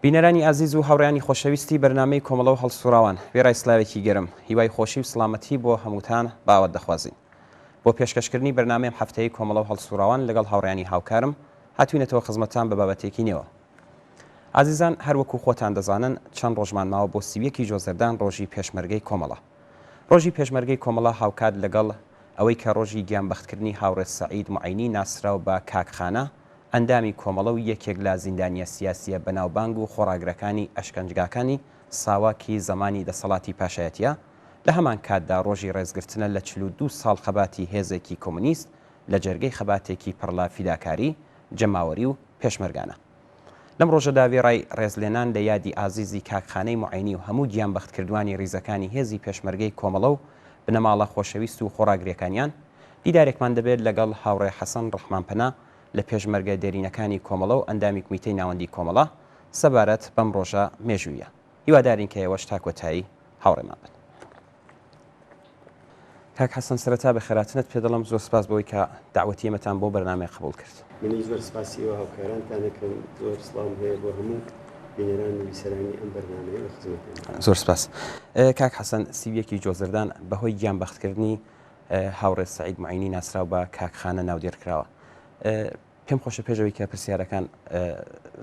بینەرانی ئازیز و هاوڕێیانی خۆشەویستی بەرنامەی کۆمەڵە و هەڵسوراوان وێڕای سلاوێکی گەرم هیوای خۆشی و سلامەتی بۆ هەمووتان باوەت دەخوازین. بۆ پێشکەشکردنی بەرنامەی هەفتەیە کۆمەڵە و هەڵسوراوان لەگەڵ هاوڕێیانی هاوکارم هاتوینەتەوە خزمەتان بە بابەتێکی نێوە. ئازیزان هەروەکو خۆتان دەزانن چەند ڕۆژمان ماوە بۆ سیویەکی جۆزەردان ڕۆژی پێشمەرگەی کۆمەڵە. ڕۆژی پێشمەرگەی کۆمەڵە هاوکات لەگەڵ ئەوەی کە ڕۆژی گیانبەختکردنی هاوڕێ سەعید معینی ناسراو بە کاکخانە ئەندامی کۆمەڵە و یەکێک لە زیندانیە سیاسیە بەناوبانگ و خۆڕاگرەکانی ئەشکەنجگاکانی ساواکی زەمانی دەسەڵاتی پاشایەتیە لە هەمان کاتدا ڕۆژی ڕێزگرتنە لە 42 ساڵ خەباتی هێزێکی کۆمونیست لە جەرگەی خەباتێکی پڕلا فیداکاری جەماوەری و پێشمەرگانە. لەم ڕۆژەدا وێڕای ڕێزلێنان لە یادی ئازیزی کاکخانەی معینی و هەموو گیانبەختکردوانی ریزەکانی هێزی پێشمەرگەی کۆمەڵە و بنەماڵە خۆشەویست و خۆڕاگرەکانیان دیدارێکمان دەبێت لەگەڵ هاوڕێ حەسەن ڕەحمانپەنا لە پێشمەرگە دێرینەکانی کۆمەڵە و ئەندامی کومیتەی ناوەندی کۆمەڵە سەبارەت بەم ڕۆژە مێژوویە. هیوادارین کە ئێوەش تا کۆتایی هاوڕێمان بن. کاک حەسەن سەرەتا بە خێراتنت پێ دەڵم زۆر سپاس بەوەی کە داوەتی ئێمەتان بۆ بەرنامەی قبوڵ کرد. منی زۆر سپاسیەوە هاوکارانتانەکەم زۆر سڵام هەیە بۆ هەموو بینەران و بیسەرانی ئەم بەرنامەیە لە خزمەتتان. زۆر سپاس. کاک حەسەن سیویەکی جۆزەردان بەهۆی گیانبەختکردنی هاوڕێ سەعید معینی ناسراو بە کاکخانە ناودێرکراوە. پێم خۆشە پێشەوەی کە پرسیارەکان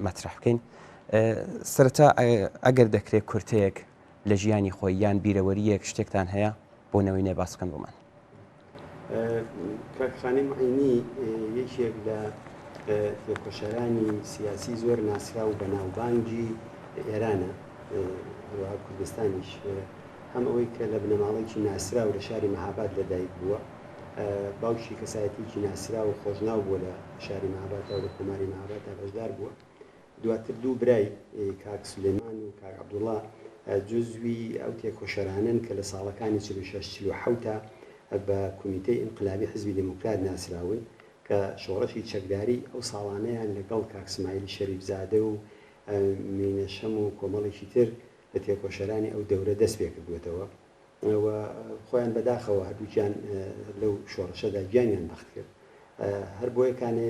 مەترح بکەین. سەرەتا ئەگەر دەکرێت کورتەیەک لە ژیانی خۆی یان بیرەوەریەک شتێکتان هەیە بۆ نەوەی باس بکەن بۆمان. کاکخانەی معینی یەکێک لە تێکۆشەرانی سیاسی زۆر ناسرا و بەناوبانگی ئێرانە هەروەها کوردستانیش هەم ئەوەی کە لە بنەماڵێکی ناسرا و لە شاری مەهاباد لەدایک بووە باوکی کەسایەتیکی ناسرا و خۆشناو بووە لە شاری مەهاباد و لە کۆماری مەهاباد بەشدار بووە. دواتر دوو برای کاک سولێمان و کاک عەبدوڵڵا جزوی ئەو تێکۆشەرانن کە لە ساڵەکانی 46-47 بە کومیتەی ئینقلابی حزبی دموکرات ناسراون کە شۆڕەشی چەکداری ئەو ساڵانەیان لەگەڵ کاک اسماعیلی شەریفزادە و مینەشەم و کۆمەڵێکی تر لە تێکۆشەرانی ئەو دەورە دەست پێ کردوێتەوە و خۆیان بەداخەوە هەردووکیان لەو شۆڕەشەدا گیانیان بەخت کرد. هەر بۆیەکانێ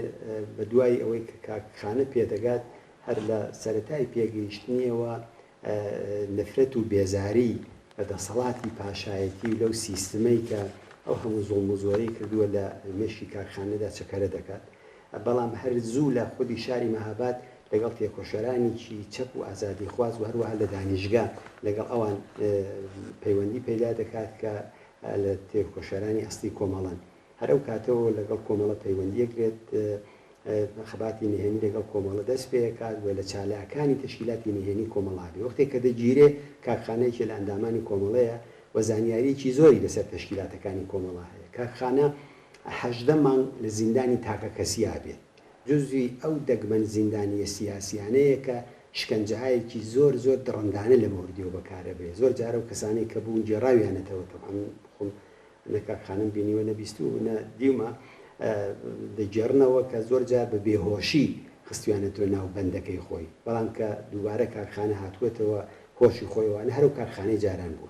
بە دوای ئەوەی کە کاکخانە پێدەگات هەر لە سەرەتای پێگەیشتنیەوە نەفرەت و بێزاری بە دەسەڵاتی پاشایەتی لەو سیستمەی کە ئەو هەموو زوڵم و زۆرەی کردووە لە مێشکی کارخانەدا چەکەرە دەکات. بەڵام هەر زوو لە خودی شاری مەهاباد لەگەڵ تێکۆشەرانێکی چەپ و ئازادی خواز و هەروەها لە دانیشگا لەگەڵ ئەوان پەیوەندی پەیدا دەکات کە لە تێکۆشەرانی ئەسلی کۆمەڵن. هەر ئەو کاتەوە لەگەڵ کۆمەڵە پەیوەندیەکرێت خەباتی نهێنی لەگەڵ کۆمەڵە دەست پێکات و لە چالاکانی تشکیلاتی نهێنی کۆمەڵابی وەختێک کە دەگیرێ کارخانەیەکی لە ئەندامانی کۆمەڵەیە و زانیاریی زۆری لەسەر تشکیلاتەکانی کۆمەڵا هەیە. کارخانە 18 مانگ لە زیندانی تاکە کەسیا بێت جزوی ئەو دەگمەن زیندانیە سیاسیانەیە کە شکنجەهایەکی زۆر زۆر دڕندانە لە مۆردیەوە بەکارە بێ. زۆر جارە و کەسانی کە بوون جێڕاویانەتەوە خۆم لە کارخانەم بینیوە نەبیست و دیومە دەگێڕنەوە کە زۆر جار بە بێهۆشی خستویانەتەوە ناو بەندەکەی خۆی بەڵام کە دووبارە کارخانە هاتووەتەوە هۆشی خۆیەوە هەرو کارخانەی جاران بوو.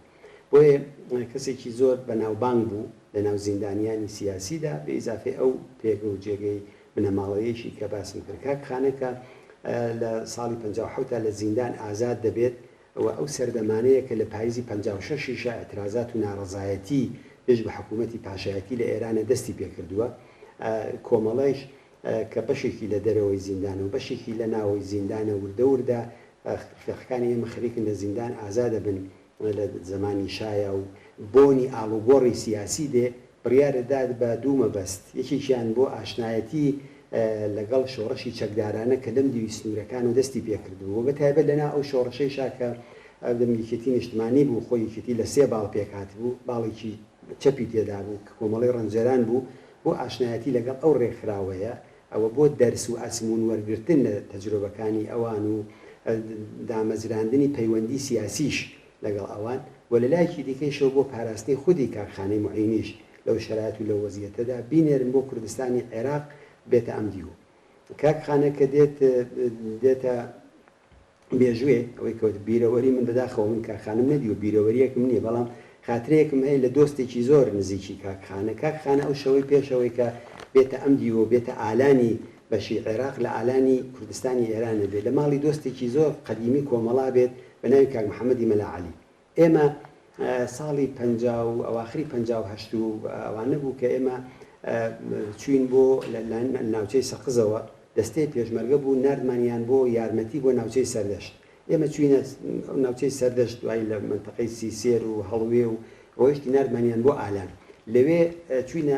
بۆیە کەسێکی زۆر بەناوبانگ بوو لە ناو زیندانیانی سیاسیدا بە ئیزافێ ئەو پێگە و جێگەی بنەماڵەیەشی کە باسم کرد. کارخانەکە لە ساڵی 57 لە زیندان ئازاد دەبێت و ئەو سەردەمانەیە کە لە پاییزی 56 ئەترازات و ناڕەزایەتی پێش بە حکوومەتی پاشایەتی لە ئێرانە دەستی پێکردووە. کۆمەڵەیش کە بەشێکی لە دەرەوەی زیندان و بەشێکی لە ناوەی زیندانە وردە وردە فێخەکانی ئێمە خەریکن لە زیندان ئازادە بن لە زمانی شایە و بۆنی ئاڵوگۆڕی سیاسی دێ بڕیارەداد بە دوو مەبەست. یەکێکیان بۆ ئاشنایەتی لەگەڵ شۆڕەشی چەکدارانە کە لەم دیوی سنوورەکان و دەستی پێکردووە بە تایبەت لەنا ئەو شۆڕەشەی شاکە دەمیکێتی نیشتمانی بوو خۆی یەکێتی لە 3 باڵ پێکات بوو باڵێکی چەپی تێدا بوو کە کۆمەڵی ڕەنجەران بوو بۆ ئاشنایەتی لەگەڵ ئەو ڕێکخراوەیە ئەوە بۆ دەرس و ئاسمون وەرگرتن لە تەجربەکانی ئەوان و دامەزراندنی پەیوەندی سیاسیش لەگەڵ ئەوان و لە لایەکی دیکەیشەوە بۆ پاراستنی خودی کارخانەی معینیش لەو شەرایەت و لە وەزیەتەدا بینێرن بۆ کوردستانی عێراق بێتە ئەم دیوە. کارخانە کە دێتە بێژوێ ئەوەی کەوت بیرەوەری من بەداخەوە من کارخانەم نەدی و بیرەوەریەکم نییە بەڵام خاترەیەکم هەیە لە دۆستێکی زۆر نزیکی کارخانە ئەو شەوەی پێشەوەی کە بێتە ئەم دیوە بێتە ئالانی بەشی عێراق لە ئالانی کوردستانی ئێرانە بێت لە ماڵی دۆستێکی زۆر قەدیمی کۆمەڵا بێت بە ناوی کاک محەممەدی مەلا عەلی. ئێمە ساڵی ئەواخری 58 ئەوانە بوو کە ئێمە چوین بۆ ناوچەی سەقزەوە دەستەی پێشمەرگە بوو نردمانیان بۆ یارمەتی بۆ ناوچەی سەردەشت. ئێمە چوینە ناوچەی سەردەشت دوای لە منتەقەی سیسێر و هەڵوێ و ڕۆیشتی نردمانیان بۆ ئالان. لەوێ چوینە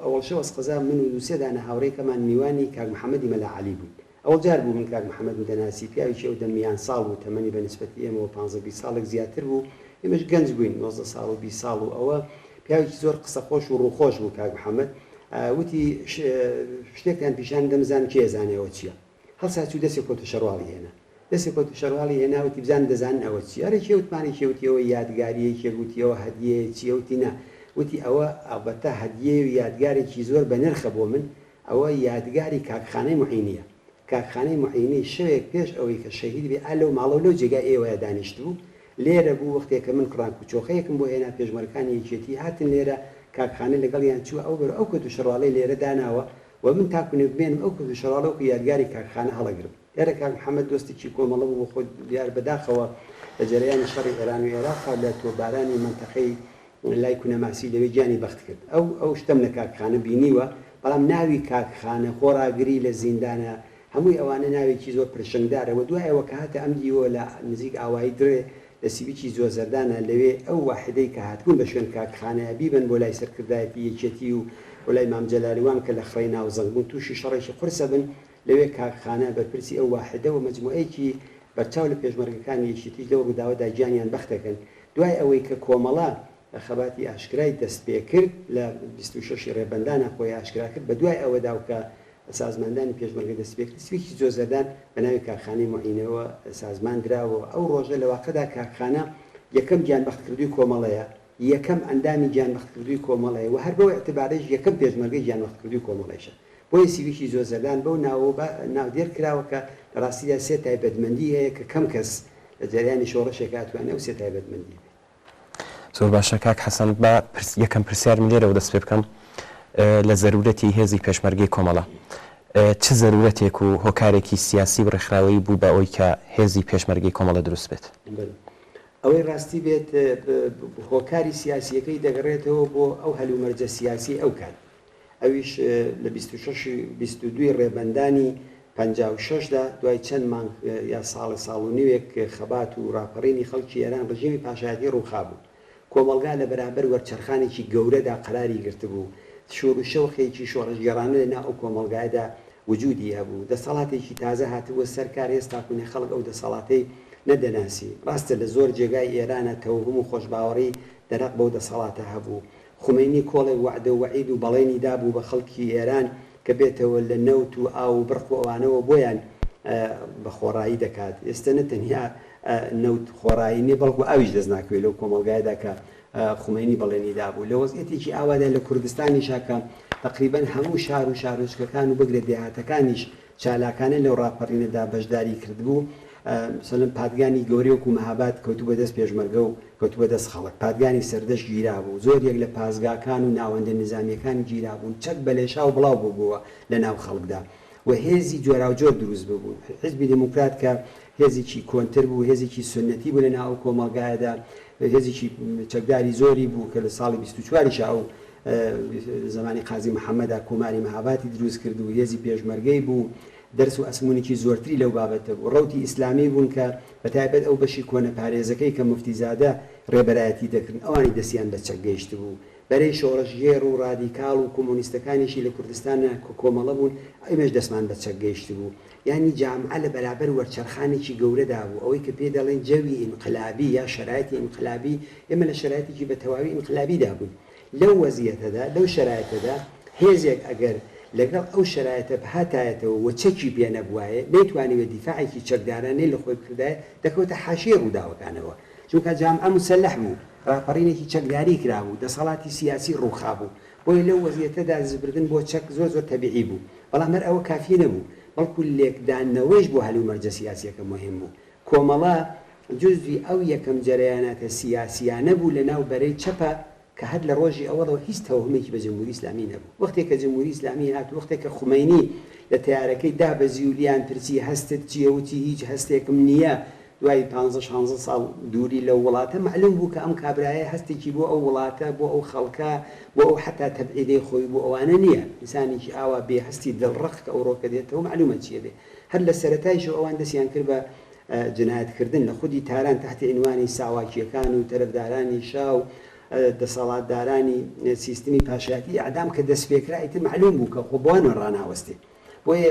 ئەوەشە وەسقەزا من و دووسێدانە هاوڕێکەمان میوانی کاک محەممەدی مەلا عەلی بوو. ئەوە جار بوو من کاک محەممەد و دەناسی پیاوی ئەو دەمیان ساڵ و تەمەنی بە نسبەتی ئێمەوە 15 ساڵێک زیاتر بوو. ئێمەش گەنج بووین 19 ساڵ و 20 ساڵ و ئەوە پیاوێکی زۆر قسە خۆش و ڕووخۆش بوو کاک محەممەد. وتی شتێکیان پیشان دەمزان کێ زانێەوە چییە؟ هەڵسا چوو دەسێ کۆتە شەڕواڵی هێنا. دەسێ کۆتە شەڕواڵی هێناوتی بزان دەزانن ئەوە چی؟ ئەرە کێوتمانی کێوتیەوە یادگاریەکێک وتیەوە هەدیە چیەوتی نا. وتی ئەوە ئەڵبەتە هەدیە و یادگارێکی زۆر بە نرخە بۆ من ئەوە یادگاری کاکخانەی موعینیە. کاکخانەی موعینی شەوێک پێش ئەوەی کە شەهید بێ ئالە و ماڵەوە لەو جێگای ئێوەیە دانیشت بوو. لێرە بوو وەختێکە من کڕان کوچۆخەیەکم بۆ هێنا پێشمەرەکانی یەکێتی هاتن لێرە کاکخانە لەگەڵیان چوو ئەو بەر ئەو کەوتو شەڕواڵەی لێرە داناوە و من تاکوونێ بمێنم ئەو کەوتو شەڕواڵە و یادگاری کاکخانە هەڵەگرم. ئێرە کاک محەممەد دۆستێکی کۆمەڵە بوو بۆ خۆی دیار بەداخەوە لە جەرەیانی شەڕی ئێران و عێراق لە تۆبارانی منتەقەی لای کونەماسی لەوێ گیانی بەخت کرد. ئەو شتم لە کاکخانە بینیوە، بەڵام ناوی کاکخانە خۆراگری لە زیندانە هەمووی ئەوانە ناوێکی زۆر پرشنگدارەوە. دوایەوە کە هاتە ئەم دیوە لە نزیک ئاوایی درێ لە سیبیکی زۆر زەردانە لەوێ ئەو واحدەی کە هاتبوون بە شوێن کاکخانەیە بیبن بۆ لای سەرکردایەتی یەکێتی و بۆ لای مام جەلالیوان کە لە خڕی ناو زەنگ بوون تووشی شەڕێکی قورسە بن لەوێ کاکخانە بەرپرسی ئەو واحدەوە مەجموعەیەکی بەرچاو لە پێشمەرگەکانی یەکێتیش لەوە ڕووداوەدا گیانیان بەختەکەن. دوای ئەوەی کە کۆمەڵا خەباتی ئاشکرای دەست پێ کرد لە 26 ڕێبەندانە خۆی ئاشکرا کرد بە دوای ئەوەدا کە سازماندانی پێشمەرگە دەست پێ کرد سویکی زۆر زەردان بە ناوی کاکخانەی موعینەوە سازمان دراوە. ئەو ڕۆژە لە واقعدا کاکخانە یەکەم گیانبەختکردووی کۆمەڵەیە، یەکەم ئەندامی گیانبەختکردووی کۆمەڵەیە و هەر بەو ئەعتبارەش یەکەم پێشمەرگەی گیانبەختکردووی کۆمەڵەیشە. بۆیە سیویکی زۆر زەردان بەو ناودێر کراوە کە ڕاستیدا سێ تایبەتمەندی هەیە کە کەم کەس لە جەریانی شۆڕەشێکا توانێت ئەو سێ تایبەتمەندی. زۆر باشە کاک حەسەن، بە یەکەم پرسیارم لێرەوە دەست پێ بکەم لە زەرورەتی هێزی پێشمەرگەی کۆمەڵە. چ زەرورەتێک و هۆکارێکی سیاسی و ڕێکخراوەیی بوو بە ئەوەی کە هێزی پێشمەرگەی کۆمەڵە دروست بێت؟ ئەوەی ڕاستی بێت هۆکاری سیاسیەکەی دەگەڕێتەوە بۆ ئەو هەلومەرجە سیاسی ئەو کات. ئەویش لە 22 ڕێبەندانی 56دا دوای چەند مانگ یا ساڵ و نیوێک خەبات و ڕاپەڕینی خەڵکی ئێران ڕژیمی پاشایەتی ڕووخا بوو. کۆمەلگا لە بەرامبەر وەرچەرخانێکی گەورەدا قەراری گرتبوو. شۆڕ و شەوقێکی شۆڕژگەڕانە لە ناو ئەو کۆمەلگایدا وجودی هەبوو. دەسەڵاتێکی تازە هاتووە سەرکار هێستا کوونێ خەڵک ئەو دەسەڵاتەی نەدەناسی. ڕاستە لە زۆر جێگای ئێرانە تەوهم و خۆشباوەڕی دەرەق بەو دەسەڵاتە هەبوو. خومینی کۆڵی وعدە و وعید و بەڵێنی دابوو بە خەڵکی ئێران کە بێتەوە لە نەوت و ئاو و بڕق و ئەوانەوە بۆیان بە خۆڕایی دەکات. ئێستا نەتەنیا نەوت خۆڕایی نیە بەڵکو ئاویش دەست ناکەوێت لەو کۆمەلگایدا کە خومینی بەڵێنی دابوو. لە وەزعەتێکی ئاوادا لە کوردستانیشا کە تقریبا هەموو شار و شارۆچکەکان و بگرێت دێهاتەکانیش چالاکانە لەو ڕاپەڕینەدا بەشداری کردبوو. مثلەن پادگانی گەورەیەک و مەهاباد کەوتووە دەست پێشمەرگە و کەوتووە دەست خەڵک. پادگانی سەردەش گیرا بوو. زۆرێک لە پازگاکان و ناوەندە نظامیەکان گیرا بوون. چەک بەلێشا و بڵاو بووبووە لە ناو خەڵکدا و هێزی جۆراوجۆر دروست ببوو. حیزبی دموکرات کە هێزێکی کۆنتر بوو، هێزێکی سنەتی بوو لە ناو کۆمەلگایەدا، هێزێکی چەکداری زۆری بوو کە لە ساڵی 24 ئەو زمانی قازی محەممەدا کۆماری مەهاباتی دروست کرد و هێزی پێشمەرگەی بوو. دەرس و ئەسمونێکی زۆرتری لەو بابەتە بوو. ڕەوتی ئیسلامی بوون کە بەتایبەت ئەو بەشی کۆنە پارێزەکەی کە مفتیزادە ڕێبەرایەتی دەکردن ئەوانی دەستیان بە چەک گەیشت بوو. بەرەی شۆڕژگێڕ و ڕادیکاڵ و کۆمۆنیستەکانیشی لە کوردستانە کۆمەڵە بوون، ئەمەش دەستمان بە چەک گەیشت بوو. یعنی جامعە لە بەرابەر وەرچەرخانێکی گەورەدا بوو. ئەوەی کە پێ دەڵێن جەوی ئینقلابی یا شەرایەتی ئینقلابی، ئێمە لە شەرایەتێکی بە تەواوی ئینقلابیدا بوون. لەو وەزیەتەدا لەو شەرایەتەدا هێزێک ئەگەر لەگەڵ ئەو شەرایەتە هاتایەتەوە و چەکی پێ نەبوایە نەیتوانێت دیفاعێکی چەکدارانەی لە خۆی بکردایە دەکەوتە حاشیە ڕووداوەکانەوە. چونکە جامعە مسەلح بوو، ڕاپەڕینێکی چەکداری کرابوو، دەسەڵاتی سیاسی ڕووخا بوو. بۆی لەو وەزیەتەدا زبردن بۆ چەک زۆر تەبیعی بوو. بەڵام هەر ئەوە کافی نەبوو، بەڵکو لێکدانەوەیش بۆ هەلومەرجە سیاسیەکە مهم بوو. کۆمەڵە جزوی ئەو یەکەم جەرەیاناتە سیاسیانە بوو لە ناو بەرەی چەپە کە هەر لە ڕۆژی ئەوەڵەوە هیچ تەوهمێکی بە جمهوری ئیسلامی نەبوو وەختێک کە جمهوری ئیسلامی هات وەختێک کە خومەینی لە تیارەکەی دابەزی و لیان پرسی هەستت چییە وتی هیچ هەستێکم نییە دوای 15 ساڵ دووری لە وڵاتە معلوم بوو کە ئەم کابرایە هەستێکی بۆ ئەو وڵاتە بۆ ئەو خەڵکە بۆ ئەو حتا تەبعیدەی خۆی بۆ ئەوانە نییە ئینسانێکی ئاوا بێ هەستی دڵڕق کە ئەو ڕۆکە دێتەوە معلومە چیە بێ هەر لە سەرەتایشەوە ئەوان دەستیان کرد بە جنایەتکردن لە خودی تاران تحت عنوانی ساواکیەکان و تەرەفدارانی شاو دەسەڵاتدارانی سیستمی پاشایەتی ئەعدام کە دەستپێکرا ئیتر معلوم بوو کە خۆ بۆوانە ڕاناوەستێ بۆیە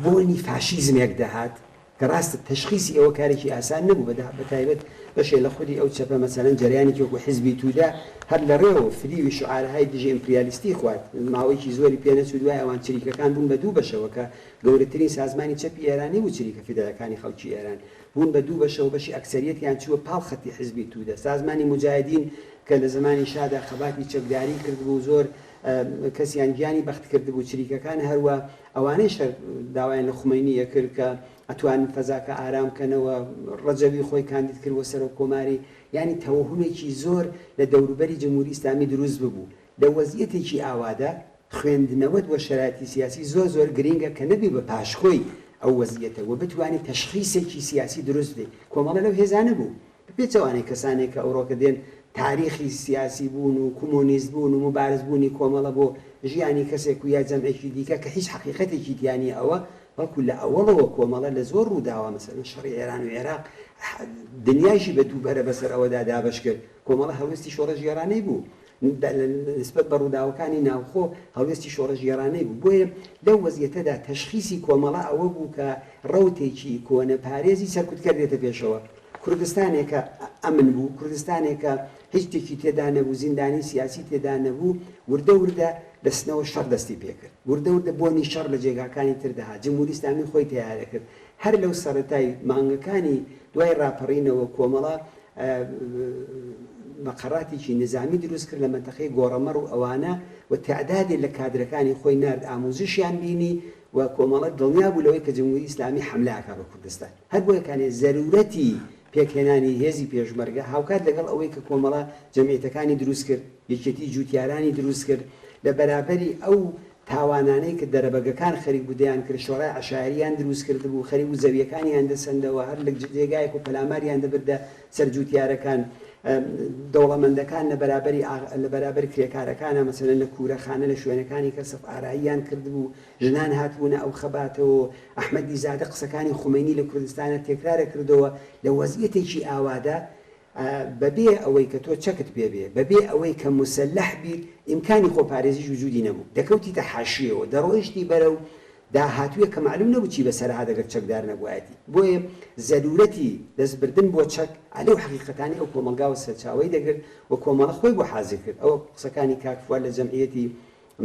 بۆنی فاشیزمێک دەهات کە ڕاستە تەشخیصی ئەوە کارێکی ئاسان نەبوو بەتایبەت بەشێ لە خودی ئەو چەپە مەسەلەن جەریانێکی وەکو حیزبی توودا هەر لە ڕێوە فریوی شعارهای دژی ئیمپریالیستی خوارد ماوەیەکی زۆری پێ نەچوو دوای ئەوان چریکەکان بوون بە دوو بەشەوە کە گەورەترین سازمانی چەپی ئێرانی بوو چریکە فیدەکانی خەڵکی ئێران بوون بە دوو بەشەوە بەشی ئەکسەریەتیان چووە پاڵ خەتی حیزبی توودا سازمانی مجاهدین کە لە زمانی شادا خەباتی چەکداری کرد بوو زۆر کەسیان گیانی بەخت کرد بوو چریکەکان هەروە ئەوانەی شەر داوایان لە خومەینیە کرد کە ئەتوانن فەزاکە ئارامکەنەوە ڕەجەوی خۆی کاندید کردوە سەر و کۆماری ینی تەوهمێکی زۆر لە دەوروبەری جمهوری ئیسلامی دروست ببوو لە وەزیەتێکی ئاوادا خوێندنەوەت وە شەرایطی سیاسی زۆر گرینگە کە نەبی بە پاشخۆی ئەو وەزیەتەوە بتوانانی تەشخیصێکی سیاسی دروست بێ کۆمەڵە لەو هێزانە بوو بپێچەوانەی کەسانێک کە ئەوڕۆکە دێن تاریخی سیاسی بوون و کۆمۆنیست بوون و مبارزبوونی کۆمەڵە بۆ ژیانی کەسێک و یا جەمعێکی دیکە کە هیچ حقیقەتێکی دیانی ئەوە بەڵکو لە ئەوڵەوە کۆمەڵە لە زۆر ڕووداوە مەسەلەن شەڕی ئێران و عێراق دنیایشی بە دووبەرە بەسەر ئەوەدا دابەش کرد کۆمەڵە هەڵوێستی شۆڕەژێرانەی بوو نسبەت بە ڕووداوەکانی ناوخۆ هەڵوێستی شۆڕەژێرانەی بوو بۆیە لەو وەزیەتەدا تەشخیصی کۆمەڵە ئەوە بوو کە ڕەوتێکی کۆنە پارێزی سەرکوتکە دێتە پێشەوە کوردستانێکە ئەمن بوو کوردستانێکە هیچ شتێکی تێدا نەبوو زیندانی سیاسی تێدا نەبوو وردە لە سنەوە شەڕ دەستی پێکرد وردە بۆنی شەڕ لە جێگاکانی تردەها جمهوری ئیسلامی خۆی تیارە کرد هەر لەو سەرەتای مانگەکانی دوای ڕاپەڕینەوە کۆمەڵە مەقەڕاتێکی نظامی دروست کرد لە مەنتەقەی گۆڕەمەڕ و ئەوانە و تعدادێک لە کادرەکانی خۆی نارد ئامۆزشیان بینی و کۆمەڵە دڵنیا بوو لەوەی کە جمهوری ئیسلامی حملاکە بە کوردستان هەر بۆیەکانێ زەرورەتی پێکهێنانی هێزی پێشمەرگە هاوکات لەگەڵ ئەوەی کە کۆمەڵە جەمعیەتەکانی دروست کرد یەکێتی جوتیارانی دروست کرد لە بەرابەری ئەو تاوانانەی کە دەرەبەگەکان خەریک بودیان کرد شۆڕای عەشایریان دروست کرد بوو خەریک و زەویەکانیان دەسەندەوە هەر لە جێگایەک و پەلاماریان دەبردە سەر جوتیارەکان دەوڵەمەندەکان لە بەرابەر کرێکارەکانە مەسەلەن لە کوورەخانە لە شوێنەکانی کە سەف ئاراییان کرد بوو ژنان هاتبوونە ئەو خەباتەوە ئەحمەدی زادە قسەکانی خومەینی لە کوردستانە تێکرارە کردەوە لە وەزیەتێکی ئاوادا بەبێ ئەوەی کە تۆ چەکت پێبێ بەبێ ئەوەی کە مسلح بیت ئیمکانی خۆپارێزی وجودی نەبوو دەکەوتیتە حاشیەوە دەڕۆیشتی بەرەو داهاتوویە کە معلوم نەبوو چی بەسەرها دەگەر چەکدار نەبوایەتی بۆیە زەرورەتی دەستبردن بۆ چەک ئەلێو حەقیقەتانی ئەو کۆمەلگاوە سەرچاوی دەگرت و کۆمەڵە خۆی بۆ حازر کرد ئەوە قسەکانی کاکفوار لە جەمعیەتی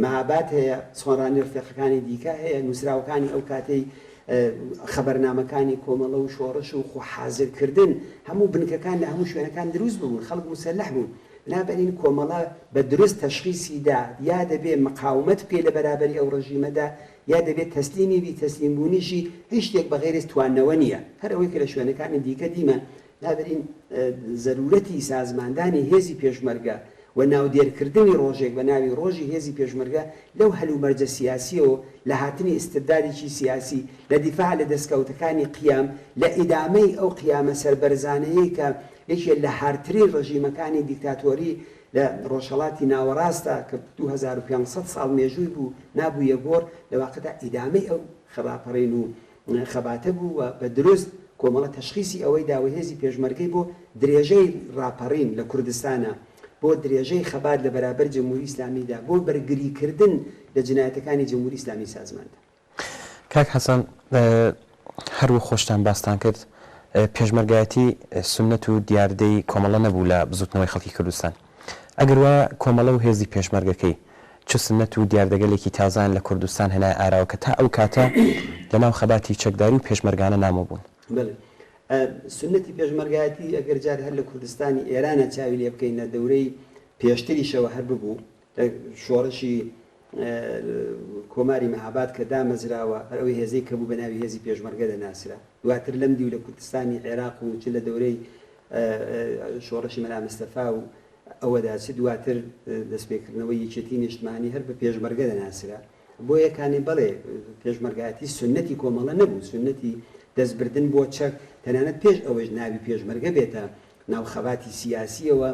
مەهاباد هەیە سۆڕانی ڕفێقەکانی دیکە هەیە نووسراوەکانی ئەو کاتەی خەبەرنامەکانی کۆمەڵە و شۆڕش و خۆ حازرکردن هەموو بنکەکان لە هەموو شوێنەکان دروست بوون خەڵک مسلح بوون بنابراین کۆمەڵە بە دروست تەشخیصیدا یا دەبێت مقاومەت بکێ لە بەرابەری ئەو ڕژیمەدا یا دەبێت تەسلیمی بی تەسلیم بوونیشی هیچ شتێک بەغێرز تواننەوە نییە هەر ئەوەی کە لە شوێنەکانی دیکە دیمە بنابراین زەرورەتی سازماندانی هێزی پێشمەرگە و ناودێرکردنی ڕۆژێک بە ناوی ڕۆژی هێزی پێشمەرگە لەو هەلومەرجە سیاسیەوە لە هاتنی استبدادێکی سیاسی لە دیفاع لە دەستکەوتەکانی قیام لە ئیدامەی ئەو قیامە سەربەرزانەیە کە یەکێک لە هارترین ڕژیمەکانی دیکتاتۆری لە ڕۆژهەڵاتی ناوەڕاستە کە 2500 ساڵ مێژووی بوو نابوویە گۆڕ لە واقعدا ئیدامەی ئەو خراپەڕین و خەباتە بوو و بە دروست کۆمەڵە تەشخیصی ئەوەی داوای هێزی پێشمەرگەی بۆ درێژەی ڕاپەڕین لە کوردستانە بۆ درێژەی خەبات لە بەرابەر جمهوری ئیسلامیدا بۆ بەرگریکردن لە جنایەتەکانی جمهوری ئیسلامی سازماندا کاک حەسەن هەروە خۆشتان باستان کرد پێشمەرگایەتی سنەت و دیاردەی کۆمەڵە نەبوو لە بزوتنەوەی خەڵکی کوردستان ئەگەر وا کۆمەڵە و هێزی پێشمەرگەکەی چ سنەت و دیاردەگەلێکی تازان لە کوردستان هێنای ئاراوە کە تا ئەو کاتە لەناو خەباتی چەکداری و پێشمەرگانە نامەبوون سنەتی پێشمەرگایەتی ئەگەر جار هەر لە کوردستانی ئێرانە چاوی لێ بکەینە دەورەی پێشتریشەوە هەر ببوو شۆڕشی کۆماری مەهاباد کە دامەزراوە هەر ئەوەی هێزەی کە بوو بە ناوی هێزی پێشمەرگە دەناسرا دواتر لەم دی و لە کوردستانی عێراق و چ لە دەورەی شۆڕشی مەلا مستەفا و ئەوەدا چ دواتر دەستپێکردنەوەی یەکێتی نیشتمانی هەر بە پێشمەرگە دەناسرا بۆ یەکانی بەڵێ پێشمەرگایەتی سنەتی کۆمەڵە نەبوو سنەتی دەستبردن بۆ چەک تەنانەت پێش ئەوەش ناوی پێشمەرگە بێتە ناوخەواتی سیاسیەوە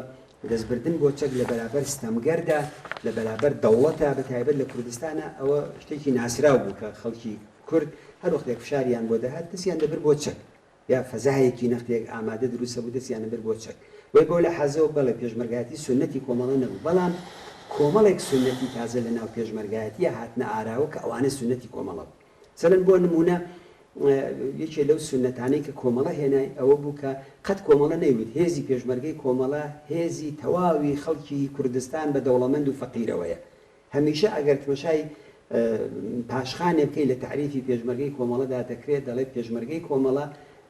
دەستبردن بۆ چەک لە بەرابەر ستەمگەردا لە بەرابەر دەوڵەتە بەتایبەت لە کوردستانە ئەوە شتێکی ناسرااو بوو کە خەڵکی کورد هەر وەختێک فشاریان بۆ دەهات دەستیان دەبر بۆ چەک یا فەزایەکی نەختێک ئامادە دروستە بوو دەستیان دەبر بۆ چەک وی بۆ لە حەزەوە بەڵێ پێشمەرگایەتی سنەتی کۆمەڵە نەبوو بەڵام کۆمەڵێک سنەتی تازە لە ناو پێشمەرگایەتیە هاتنە ئاراوە کە ئەوانە سنەتی کۆمەڵە بوو سەرەن بۆ نمونە یەکێ لەو سنەتانەی کە کۆمەڵە هێنای ئەوە بوو کە قەت کۆمەڵە نەیوت هێزی پێشمەرگەی کۆمەڵە هێزی تەواوی خەڵکی کوردستان بە دەوڵەمەند و فەقیرەوەیە هەمیشە ئەگەر تمەشای پاشخانێ بکەی لە تعریفی پێشمەرگەی کۆمەڵەدا دەکرێت دەڵێت پێشمەرگەی کۆمەڵە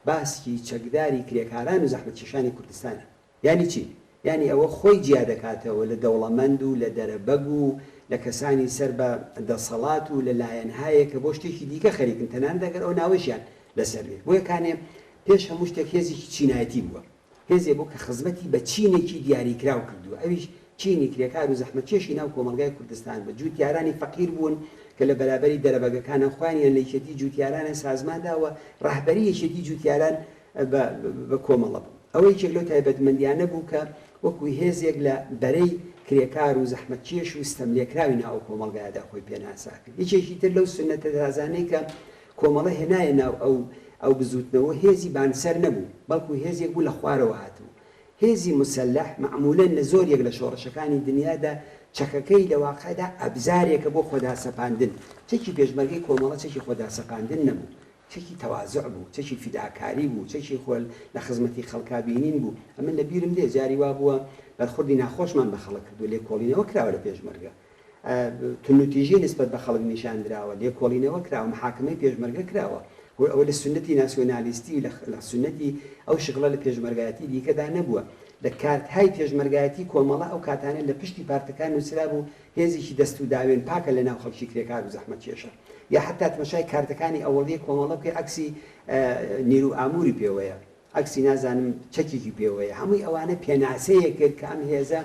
باسی چەکداری کرێکاران و زەحمەتکێشانی کوردستانە یعنی چی؟ یعنی ئەوە خۆی جیا دەکاتەوە لە دەوڵەمەند و لە دەرەبەگ و لە کەسانی سەر بە دەسەڵات و لە لایەنهایە کە بۆ شتێکی دیکە خەریکن تەنان دەگەر ئەو ناوەشیان لەسەر بێت بۆ یەکانێ پێش هەموو شتێک هێزێکی چینایەتی بووە هێزێ بۆ کە خزمەتی بە چینێکی دیاریکراو کردووە ئەویش چینی کرێکار و زەحمەتکێشی ناو کۆمەلگای کوردستان بە جوتیارانی فەقیر بوون کە لە بەرابەری دەرەبەگەکانە خوانیان لە یەکێتی جوتیارانە سازمانداوە ڕاهبەری یەکێتی جوتیاران بە کۆمەڵە بوو ئەوەی یەکێک لەو تایبەتمەندیانە بوو کە وەکوی هێزێک لە بەرەی کرێکار و زەحمەتکێش و ستەملێکراوی ناو کۆمەلگایدا خۆی پێناسا کرد یەکێکی تر لەو سنەتە تازانەی کە کۆمەڵە هێنایە ناو ئەو بزوتنەوە هێزی بانسەر نەبوو بەڵکو هێزێک بوو لە خوارەوە هاتوو هێزی مسلح معمولەن لە زۆرێک لە شۆڕشەکانی دنیادا چەکەکەی لە واقعدا ئەبزارێکە بۆ خۆداسەپاندن چەکی پێشمەرگەی کۆمەڵە چەکی خۆداسەپاندن نەبوو چەکی تەوازع بوو چەکی فیداکاری بوو چەکی خۆل لە خزمەتی خەڵکابینین بوو ئەمن لە بیرم دێ جاری وا بووە بەرخوردی ناخۆشمان بە خەڵک کردو لێکۆڵینەوە کراوە لە پێشمەرگە تونوتیژی نسبەت بە خەڵک نیشاندراوە لێکۆڵینەوە کراوە محاکمەی پێشمەرگە کراوە ئەوە لە سنەتی ناسیۆنالیستی لە سنەتی ئەو شغڵە لە پێشمەرگایەتی دیکەدا نەبووە لە کارتهای پێشمەرگایەتی کۆمەڵە ئەو کاتانە لە پشتی پارتەکان نووسرا بوو هێزێکی دەست و داوێن پاکە لە ناو خەڵکی کرێکار و زەحمەتکێشە یا حتا تمەشای کارتەکانی ئەوەڵی کۆمەڵە بکەی عەکسی نیرو ئاموری پێوەیە عەکسی نازانم چەکێکی پێوەیە هەمووی ئەوانە پێناسەیە کرد کە ئەم هێزە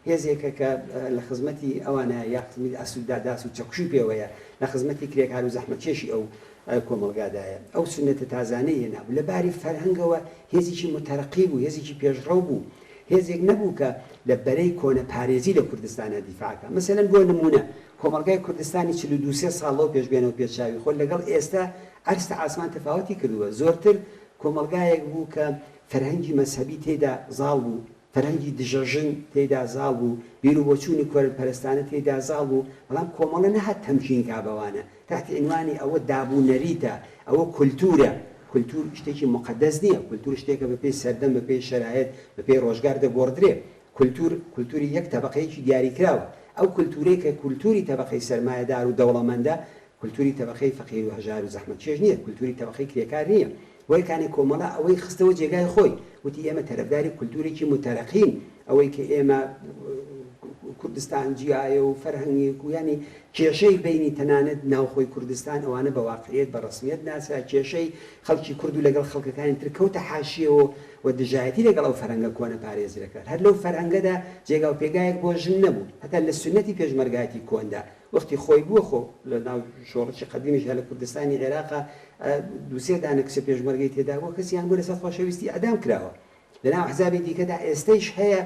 هێزێکە کە لە خزمەتی ئەوانە یا خزمەتی ئاسوودا داس و چەکشی پێوەیە لە خزمەتی کرێکار و زەحمەتکێشی ئەو کۆمەلگادایە ئەو سنەتە تازانەی هێنابوو لە باری فەرهەنگەوە هێزێکی متەرەقی بوو هێزێکی پێشڕەو بوو هێزێک نەبوو کە لە بەرەی کۆنە پارێزی لە کوردستانە دیفاعکە مەسەلەن بۆ نمونە کۆمەلگای کوردستانی 42 ساڵەوە پێشبێنەوە پێشاوی خۆ لەگەڵ ئێستا ئەرستە ئاسمان تەفاوەتی کردووە زۆرتر کۆمەلگایەک بوو کە فەرهەنگی مەسەبی تێدا زاڵ بوو فەرهەنگی دژەژن تێدا زاڵ بوو بیر و بۆچوونی کۆرەپەرستانە تێدا زاڵ بوو بەڵام کۆمەڵە نەهات تەمکین کابەوانە تحت عنوانی ئەوە دابوونەریتە ئەوە کولتورە کولتور شتێکی مقدس نییە کولتور شتێکە بە پێی سەردەم بە پێی شەرایەت بە پێی ڕۆژگار دەگۆڕدرێ کولتوری یەک تەبەقەیەکی دیاری کراوە ئەو کولتورەی کە کولتوری تەبەقەی سەرمایەدار و دەوڵەمەندە کولتوری تەبەقەی فەقیر و هەژار و زەحمەتکێش نییە کولتوری تەبەقەی کرێکار نییە وەی کانی کۆمەڵە ئەوەی خستەوە جێگای خۆی وتی ئێمە تەرەفداری کولتورێکی متەرەقین ئەوەی کە ئێمە کوردستان جیایە و فەرهەنگێک و ینی کێشەی بینی تەنانەت ناوخۆی کوردستان ئەوانە بە واقعیت بە ڕسمیت ناسا کێشەی خەڵکی کورد و لەگەڵ خەڵکەکانی تر کەوتە حاشیەوە و دژایەتی لەگەڵ ئەو فەرهەنگە کۆنە پارێزرەکات هەر لەو فەرهەنگەدا جێگا و پێگایەک بۆ ژن نەبوو هەتا لە سنەتی پێشمەرگایەتی کۆندا وەختی خۆی بووە خۆ لە ناو شۆڕشی قەدیمیش لە کوردستانی عێراقا دووسێ دانە کچە پێشمەرگەی تێدا بووە کەسیان بوو لەسەر خۆشەویستی ئەدام کراوە لەناو حزابی دیکەدا ئێستەیش هەیە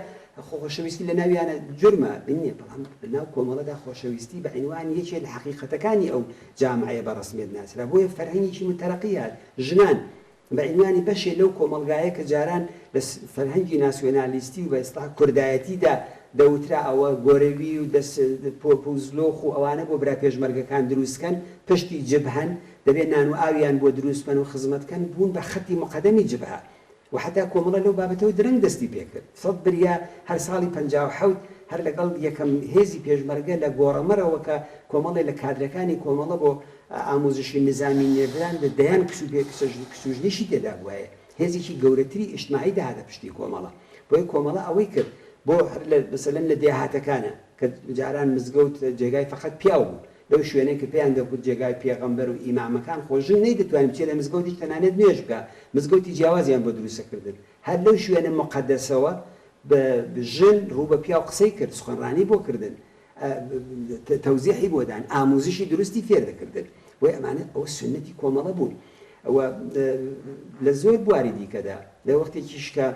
خۆشەویستی لە ناویانە جرمە بنیە بەڵام لەناو کۆمەڵەدا خۆشەویستی بە عنوان یەکێک لە حەقیقەتەکانی ئەو جامعەیە بە ڕسمیت ناسرا بۆیە فەرهەنگێکی متەرەقیات ژنان بە عنوانی بەشێ لەو کۆمەلگایە کە جاران لە فەرهەنگی ناسیۆنالیستی و بە ئێستا کوردایەتیدا دەوترا ئەوە گۆرەوی و پۆپوزلۆخ و ئەوانە بۆ برا پێشمەرگەکان دروستکەن پشتی جبهەن دەبێت نان و ئاویان بۆ دروستکەن و خزمەتکەن بوون بە خەتی مقەدەمی جبهە وحتا کۆمەڵە لەو بابەتەوە درەنگ دەستی پێکرد سەد بریا هەر ساڵی 57 هەر لەگەڵ یەکەم هێزی پێشمەرگە لە گۆڕەمەرەوە کە کۆمەڵی لە کادرەکانی کۆمەڵە بۆ ئامۆزشی نظامی نێران دەیان کسوژنیشی تێدا بووایە هێزێکی گەورەتری ئیجتماعی داهاتە پشتی کۆمەڵە بۆی کۆمەڵە ئەوەی کرد بۆ مثلەن لە دێهاتەکانە کە جاران مزگەوت جێگای فقط پیاو بوو لەو شوێنەی کە پێیان دەکوت جێگای پێغەمبەر و ئیمامەکان خۆژن نەیدەتوانین بچێت لە مزگەوتی تەنانەت نوێژ بکە مزگەوتی جیاوازیان بۆ دروستەکردن هەر لەو شوێنە مقەدەسەوە بژن ڕوو بە پیا و قسەی کرد سخۆنڕانی بۆ کردن تەوزیحی بۆ دان ئاموزشی درستی فێر دەکردن بۆی ئەمانە ئەوە سنەتی کۆمەڵە بوون ئەوە لە زۆر بواری دیکەدا لە وەختێکیش کە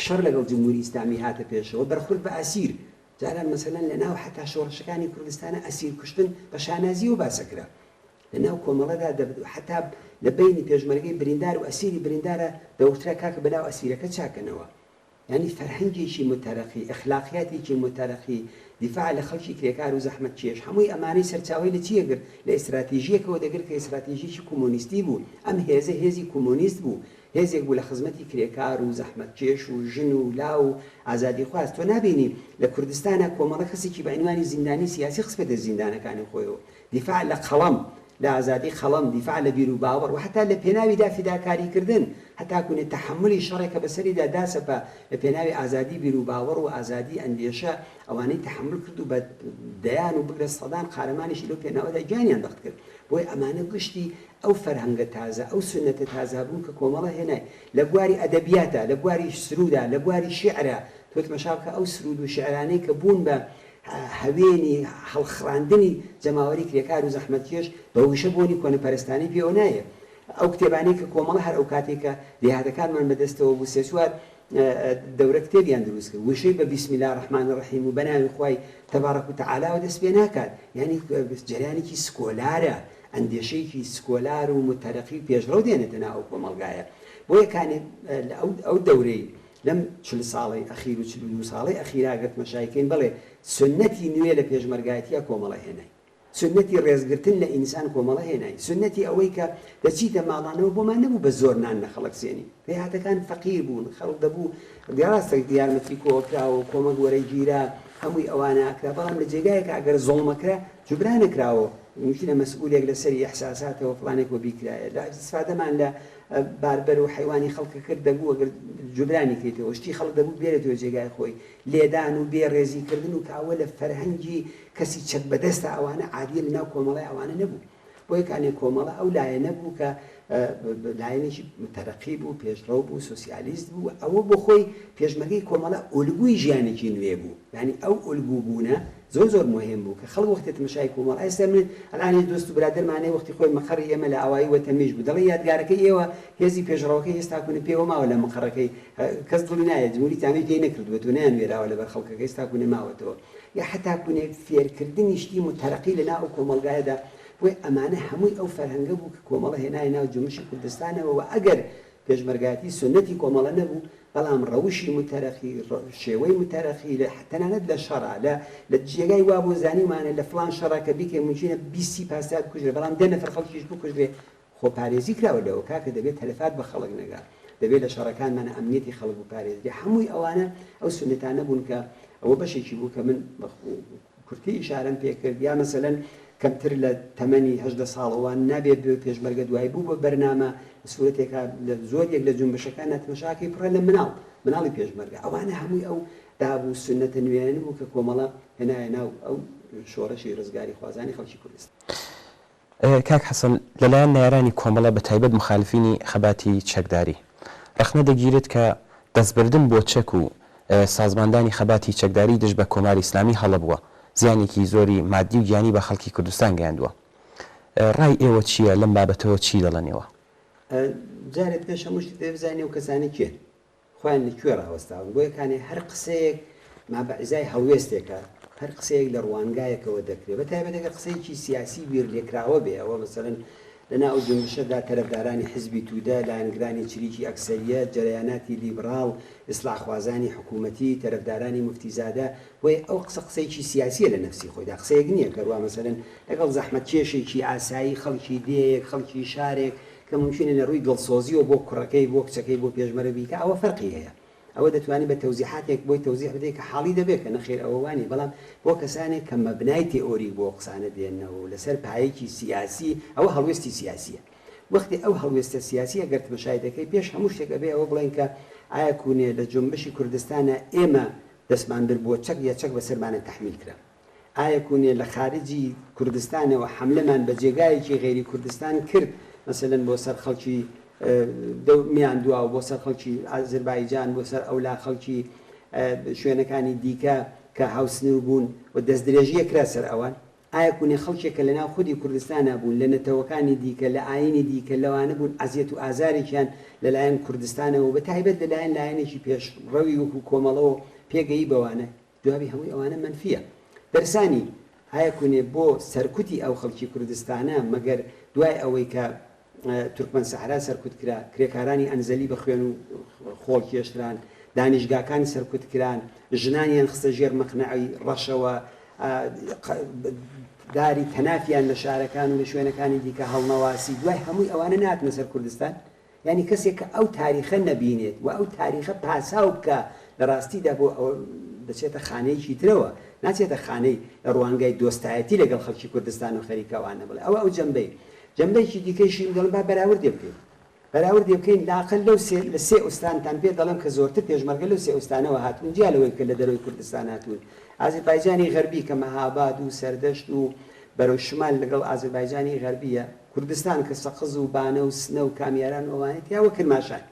شەڕ لەگەڵ جمهوری ئیسلامی هاتە پێشەوە بەرخورد بە ئەسیر جاران مەسەلەن لە ناو حتا شۆڕشەکانی کوردستانە ئەسیر کوشتن بە شانازی و باسەکرا لە ناو کۆمەڵەدا حتا لە بینی پێشمەرگەی بریندار و ئەسیری بریندارە دەوترا کاکە بەناو ئەسیرەکە چاکەنەوە یعنی فەرهەنگێکی متەرەقی ئەخلاقیاتێکی متەرەقی دیفاع لە خەڵکی کرێکار و زەحمەت چێش هەمووی ئەمانەی سەرچاوی لە چیەگر لە ئیستراتیژیەکەوە دەگرت کە ئیستراتیژیی کۆمۆنیستی بوو ئەم هێزە هێزی کۆمۆنیست بوو هێزێک بوو لە خزمەتی کرێکار و زەحمەت چێش و ژن و لا و ئازادی خواست تۆ نابینی لە کوردستانە کۆمەڵە کەسێکی بە عنوانی زیندانی سیاسی خسپێتە زیندانەکانی خۆیەوە دیفاع لە قەڵەم لە ئازادی خەڵەم دیفاع لە بیر و باوەڕ و حتا لە پێناویدا فیداکاریکردن هەتاکوونێت تەحملی شەڕێکە بەسەریدا داسەپە لە پێناوی ئازادی بیر و باوەڕ و ئازادی ئەندێشە ئەوانەی تەحمل کرد و بە دەیان و بگرە سەدان قارەمانیشی لەو پێناوەدا گیانیان دەخت کرد بۆی ئەمانە گشتی ئەو فەرهەنگە تازە ئەو سنەتە تازە بوون کە کۆمەڵە هێنای لە بواری ئەدەبیاتە لە بواری سرودە لە بواری شیعرە تۆت مەشاکە ئەو سرود و شیعرانەی کە بوون بە هەوێنی هەڵخڕاندنی جەماوەری کرێکار و زەحمەتکێش بە وشە بۆنی کۆنەپەرستانی پێوە نایە ئەو کتێبانەی کە کۆمەڵە هەر ئەو کاتێکە دێهاتەکانمان بەدەستەوە بوو سێ چوار دەورە کتێبیان دروست کرد وشەی بە بیسم الله الرحمن الرحیم و بەناوی خوای تەبارەک و تەعالا و دەست پێ ناکات یعنی جەریانێکی سکۆلارە ئەندێشەیەکی سکۆلار و متەرەقی پێشڕەو دێنێتە ناو ئەو کۆمەڵگایە بۆ یەکانێ ئەو دەورەی لەم 40 ساڵی ئەخیر و 42 ساڵی ئەخیراگەت مەشایکەین بڵێ سنەتی نوێ لە پێشمەرگایەتیە کۆمەڵە هێنای سنەتی ڕێزگرتن لە ئینسان کۆمەڵە هێنای سنەتی ئەوەی کە دەچیتە ماڵانەوە بۆمان نەبوو بە زۆر نان نە خەڵک سێنی دەیهاتەکان فەقیر بوون خەڵک دەبوو ڕاستێک یارمەتی کۆکراوە و کۆمەک وەرەی گیرا هەمووی ئەوانە ئەکرا بەڵام لە جێگایەکە ئەگەر زۆڵمەکرا جوبرانەکراوە ممکنە مەسئولێک لەسەری ئەحساساتەوە فڵانێک بۆ بیکرایە لە استفادەمان لە باربەر و حیوانی خەڵکە کرد دەبوو ئەگەر جوبرانی کردەوە شتی خەڵک دەبوو بێرێتەوە جێگای خۆی لێدان و بێڕێزیکردن و کاوە لە فەرهەنگی کەسی چەک بەدەستە ئەوانە عادیە لەناو کۆمەڵای ئەوانە نەبوو بۆ یەکانێ کۆمەڵە ئەو لایە نەبوو کە لایەنێکی تەرەقی بوو پێشڕەو بوو سۆسیالیست بوو ئەوە بۆ خۆی پێشمەرگەی کۆمەڵە ئۆلگوی ژیانێکی نوێ بوو یعنی ئەو ئۆلگو بوونە زۆر مهم بوو کە خەڵک وەختێت مشای کۆمەڵ ئێستا من ئەلانی دۆست و برادرمانەی وەختی خۆی مەقڕی ئێمە لە ئاوایی وەتەمیش بوو دەڵێ یادگارەکەی ئێوە هێزی پێشڕەوەکەی هێستا کوونە پێوە ماوە لە مەقڕەکەی کەس دڵی نایە جمهوری تامی پێی نەکردووە تۆ نەیانوێراوە لەبەر خەڵکەکەی هێستا کوونە ماوەتەوە یا حتا کوونێک فێرکردنی شتی متەرەقی لە ناو کۆمەڵگایەدا بۆی ئەمانە هەمووی ئەو فەرهەنگە بوو کە کۆمەڵە هێنای ناو جومشی کوردستانەوە و ئەگەر پێشمەرگایەتی سنەتی کۆمەڵە نەبوو بەڵام ڕەوشی متەرەقی شێوەی متەرەقی لە تەنانەت لە شەڕا لە جێگای وا بۆ زانیمانە لە فڵان شەڕا کە بیکە ممکنە 20 پاسات بکوژرێ بەڵام 10 نەفەر خەڵکیش بکوژرێ خۆپارێزی کراوە لەوە کاکە دەبێت تەلەفات بە خەڵک نەگا دەبێت لە شەڕەکانمانە ئەمنیەتی خەڵک بپارێزرێ هەمووی ئەوانە ئەو سنەتانە بوون کە ئەوە بەشێکی بوو کە من کورتی ئیشارەم پێ کرد یا مەسەلەن کەمتر لە تەمەنی 18 ساڵەوە نابێت پێشمەرگە دوای بوو بە بەرنامە سوورەتێکە لە زۆرێک لە جونبشەکان نەتمەشاکەی پڕە لە مناڵی پێشمەرگە ئەوانە هەمووی ئەو دابوو سنەتە نوێنە بوو کە کۆمەڵە هێنایە ناو ئەو شۆڕەشی ڕزگاری خوازانی خەڵکی کوردستان. کاک حەسەن لەلایەن نارانی کۆمەڵە بە تایبەت مخالفینی خەباتی چەکداری ڕخنە دەگیرێت کە دەستبردن بۆ چەک و سازماندانی خەباتی چەکداری دژ بە کۆماری ئیسلامی هەڵە بووە زیانێکی زۆری مادی و گیانی بە خەڵکی کوردستان گەیاندووە ڕای ئێوە چییە لەم بابەتەوە چی دەڵێنەوە؟ جارێت پێش هەمووشتی دەبزانێ و کەسانی کێ خۆیان لەکوێ ڕاوەستاون بۆ یەکانێ هەر قسەیەک مابەعزای هەڵوێستێکە هەر قسەیەک لە ڕوانگایەکەوە دەکرێت بە تایبەت ئەگەر قسەیەکی سیاسی بیر لێکراوە بێ ئەوە مەسەڵەن لەناو جنبشەدا تەرەفدارانی حزبی توودە لایەنگرانی چریکی ئەکسەریەت جەرەیاناتی لیبراڵ ئیسلاحخوازانی حکوومەتی تەرەفدارانی موفتیزادە وی ئەو قسەیەکی سیاسیە لە نەفسی خۆیدا قسەیەک نییە کەوا مەسەلەن لەگەڵ زەحمەت کێشێکی ئاسایی خەڵکی دەیەک خەڵکی شارێک کە ممکنە لە ڕووی دڵسۆزیەوە بۆ کوڕەکەی بۆ کچەکەی بۆ پێشمەرە بیکە ئەوە فەرقی هەیە ئەوە دەتوانێت بە تەوزیحاتێک بۆی تەوزیح بدەیت کە حاڵی دەبێت کە نەخێر ئەوەوانی بەڵام بۆ کەسانێک کە مەبنای تئۆری بۆ قسانە دێنەوە لەسەر پایەکی سیاسی ئەوە هەڵوێستی سیاسیە وەختی ئەو هەڵوێستە سیاسی ئەگەر تماشای دەکەی پێش هەموو شتێک ئەبێ ئەوە بڵێن کە ئایا کوونێ لە جنبشی کوردستانە ئێمە دەستمان برد بۆ چەک یا چەک بەسەرمانە تەحمیل کرا ئایا کوونێ لە خارجی کوردستانەوە حملەمان بە جێگایەکی غێری کوردستان کرد مثلەن بۆ سەر خەڵکی میان دوا بۆ سەر خەڵکی ئازربایجان بۆ سەر ئەولا خەڵکی شوێنەکانی دیکە کە هاوسنور بوون و دەست درێژیە کرا سەر ئەوان ئایا کوێ خەڵکێکە لەناو خودی کوردستانە بوون لە نەتەوەکانی دیکە لە ئاینی دیکە لەوانە بوون ئەزیەت و ئازارێکیان لەلایەن کوردستانەوە بە تایبەت لەلایەن لایەنێکی پێشڕەوی وەکو کۆمەڵەوە پێگەی بەوانە جوابی هەمووی ئەوانە منفیە دەرسانی هەیە کوێ بۆ سەرکوتی ئەو خەڵکی کوردستانە مەگەر دوای ئەوەی کە تورکمەن سەحرا سەرکوت کرا کرێکارانی ئەنزەلی بە خوێن و خۆڵ کێشتران دانیشگاکانی سەرکوت کران ژنانیان خستە ژێر مەقنعی ڕەشەوە داری تەنافیان لە شارەکان و لە شوێنەکانی دیکە هەڵنەواسی دوای هەمووی ئەوانە ناتنە سەر کوردستان ینی کەسێک کە ئەو تاریخە نەبینێت و ئەو تاریخە پاساو بکە لە ڕاستیدا بۆ ئەو دەچێتە خانەیەکی ترەوە ناچێتە خانەی ڕوانگای دۆستایەتی لەگەڵ خەڵکی کوردستان و خەریکەوانە بڵێ ئەو جەمبەیەکی دیکەیشی دەڵم با بەراوردێ بکەین بەراوردێ بکەین لاقل لەو لە سێ ئوستانتان پێ دەڵم کە زۆرتر پێشمەرگە لەو سێ ئوستانەوە هاتوون جیا لەوەی کە لە دەرەوەی کوردستان هاتوون ئازربایجانی غەربی کە مەهاباد و سەردەشت و بەرەو شمال لەگەڵ ئازربایجانی غەربیە کوردستان کە سەقز و بانە و سنە و کامیاران ئەوانێت یاوە کرماشان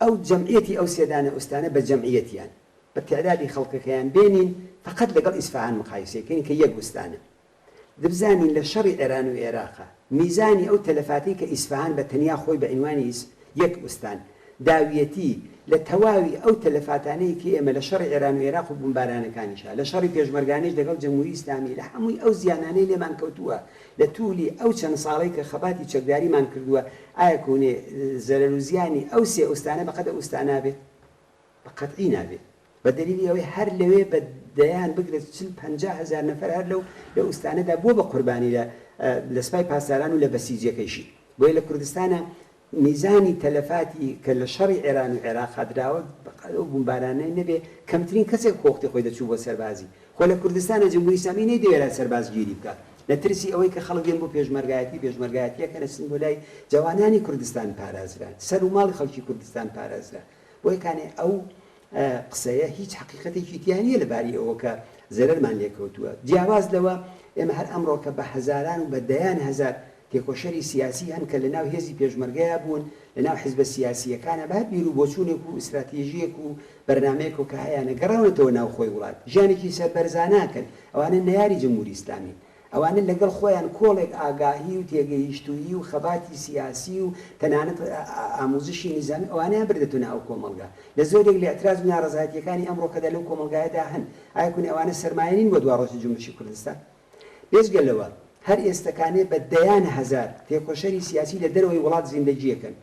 ئەو جەمعیەتی ئەو سێدانە ئوستانە بە جەمعیەتیان بە تعدادی خەڵکەکەیان بێنین فقط لەگەڵ ئیسفاهان مقایسەکەین کە یەک وستانە دەبزانین لە شەڕی ئێران و عێراقا میزانی ئەو تەلەفاتی کە ئیسفاهان بە تەنیا خۆی بە عنوانی یەک وستان داویەتی لە تەواوی ئەو تەلەفاتانەی کە ئێمە لە شەڕی ئێران و عێراق و بمبارانەکانیشا لە شەڕی پێشمەرگانیش لەگەڵ جەمهوری ئیسلامی لە هەمووی ئەو زیانانەی لێمان کەوتووە لە توولی ئەو چەند ساڵی کە خەباتی چەکداریمان کردووە ئایا کوێ زەرەر و زیانی ئەو سێ ئوستانە بەقەدە ئوستان نابێت بەقەتعی نابێت بە دلیلی ئەوەی هەر لەوێ بە دەیان بگرێت 50,000 نەفەر هەر لەو لە ئوستانەدا بۆ بە قوربانی لە سپای پاسداران و لە بەسیجەکەیشی بۆیە لە کوردستانە میزانی تەلەفاتی کە لە شەڕی ئێران و عێراق هەدراوە بەقەدە بمبارانەی نەبێ کەمترین کەسێک خۆختی خۆی دەچوو بۆ سەربازی خۆ لە کوردستانە جمهوری ئیسلامی نەیدەوێت سەربازگیری بکات لە ترسی ئەوەی کە خەڵک دێن بۆ پێشمەرگایەتیە کە لەسن بۆ لای جوانانی کوردستان پارازران سەر و ماڵی خەڵکی کوردستان پارازرا بۆی کانێ ئەو قسەیە هیچ حقیقەتێکی تیانیە لەباری ئەوە کە زەرەرمان لێکەوتووە جیاواز لەوە ئێمە هەر ئەمڕۆ کە بە هەزاران و بە دەیان هەزار تێکۆشەری سیاسی هەن کە لەناو هێزی پێشمەرگەیە بوون لەناو حیزبە سیاسیەکانە بە بیر و بۆچوونێک و ئستراتێژیەک و بەرنامەیەک و کە هەیە گەڕاونەتەوە ناو خۆی وڵات ژیانێکی سەربەرزاناکەن ئەوانە نەیاری جمهوری ئیسلامی ئەوانە لەگەڵ خۆیان کۆڵێک ئاگاهی و تێگەیشتووی و خەباتی سیاسی و تەنانەت ئاموزشی نظامی ئەوانیان بردەتونە ئەو کۆمەلگا لە زۆرێک لە ئەتراز و ناڕەزایەتیەکانی ئەمڕۆ کەدا لەو کۆمەلگایەدا هەن ئایا کونێ ئەوانە سەرمایەنین بۆ دواڕۆژی جمهوری کوردستان بێجگەلەوە هەر ئێستەکانێ بە دەیان هەزار تێکۆشەری سیاسی لە دەرەوەی وڵات زیندەجیەکەن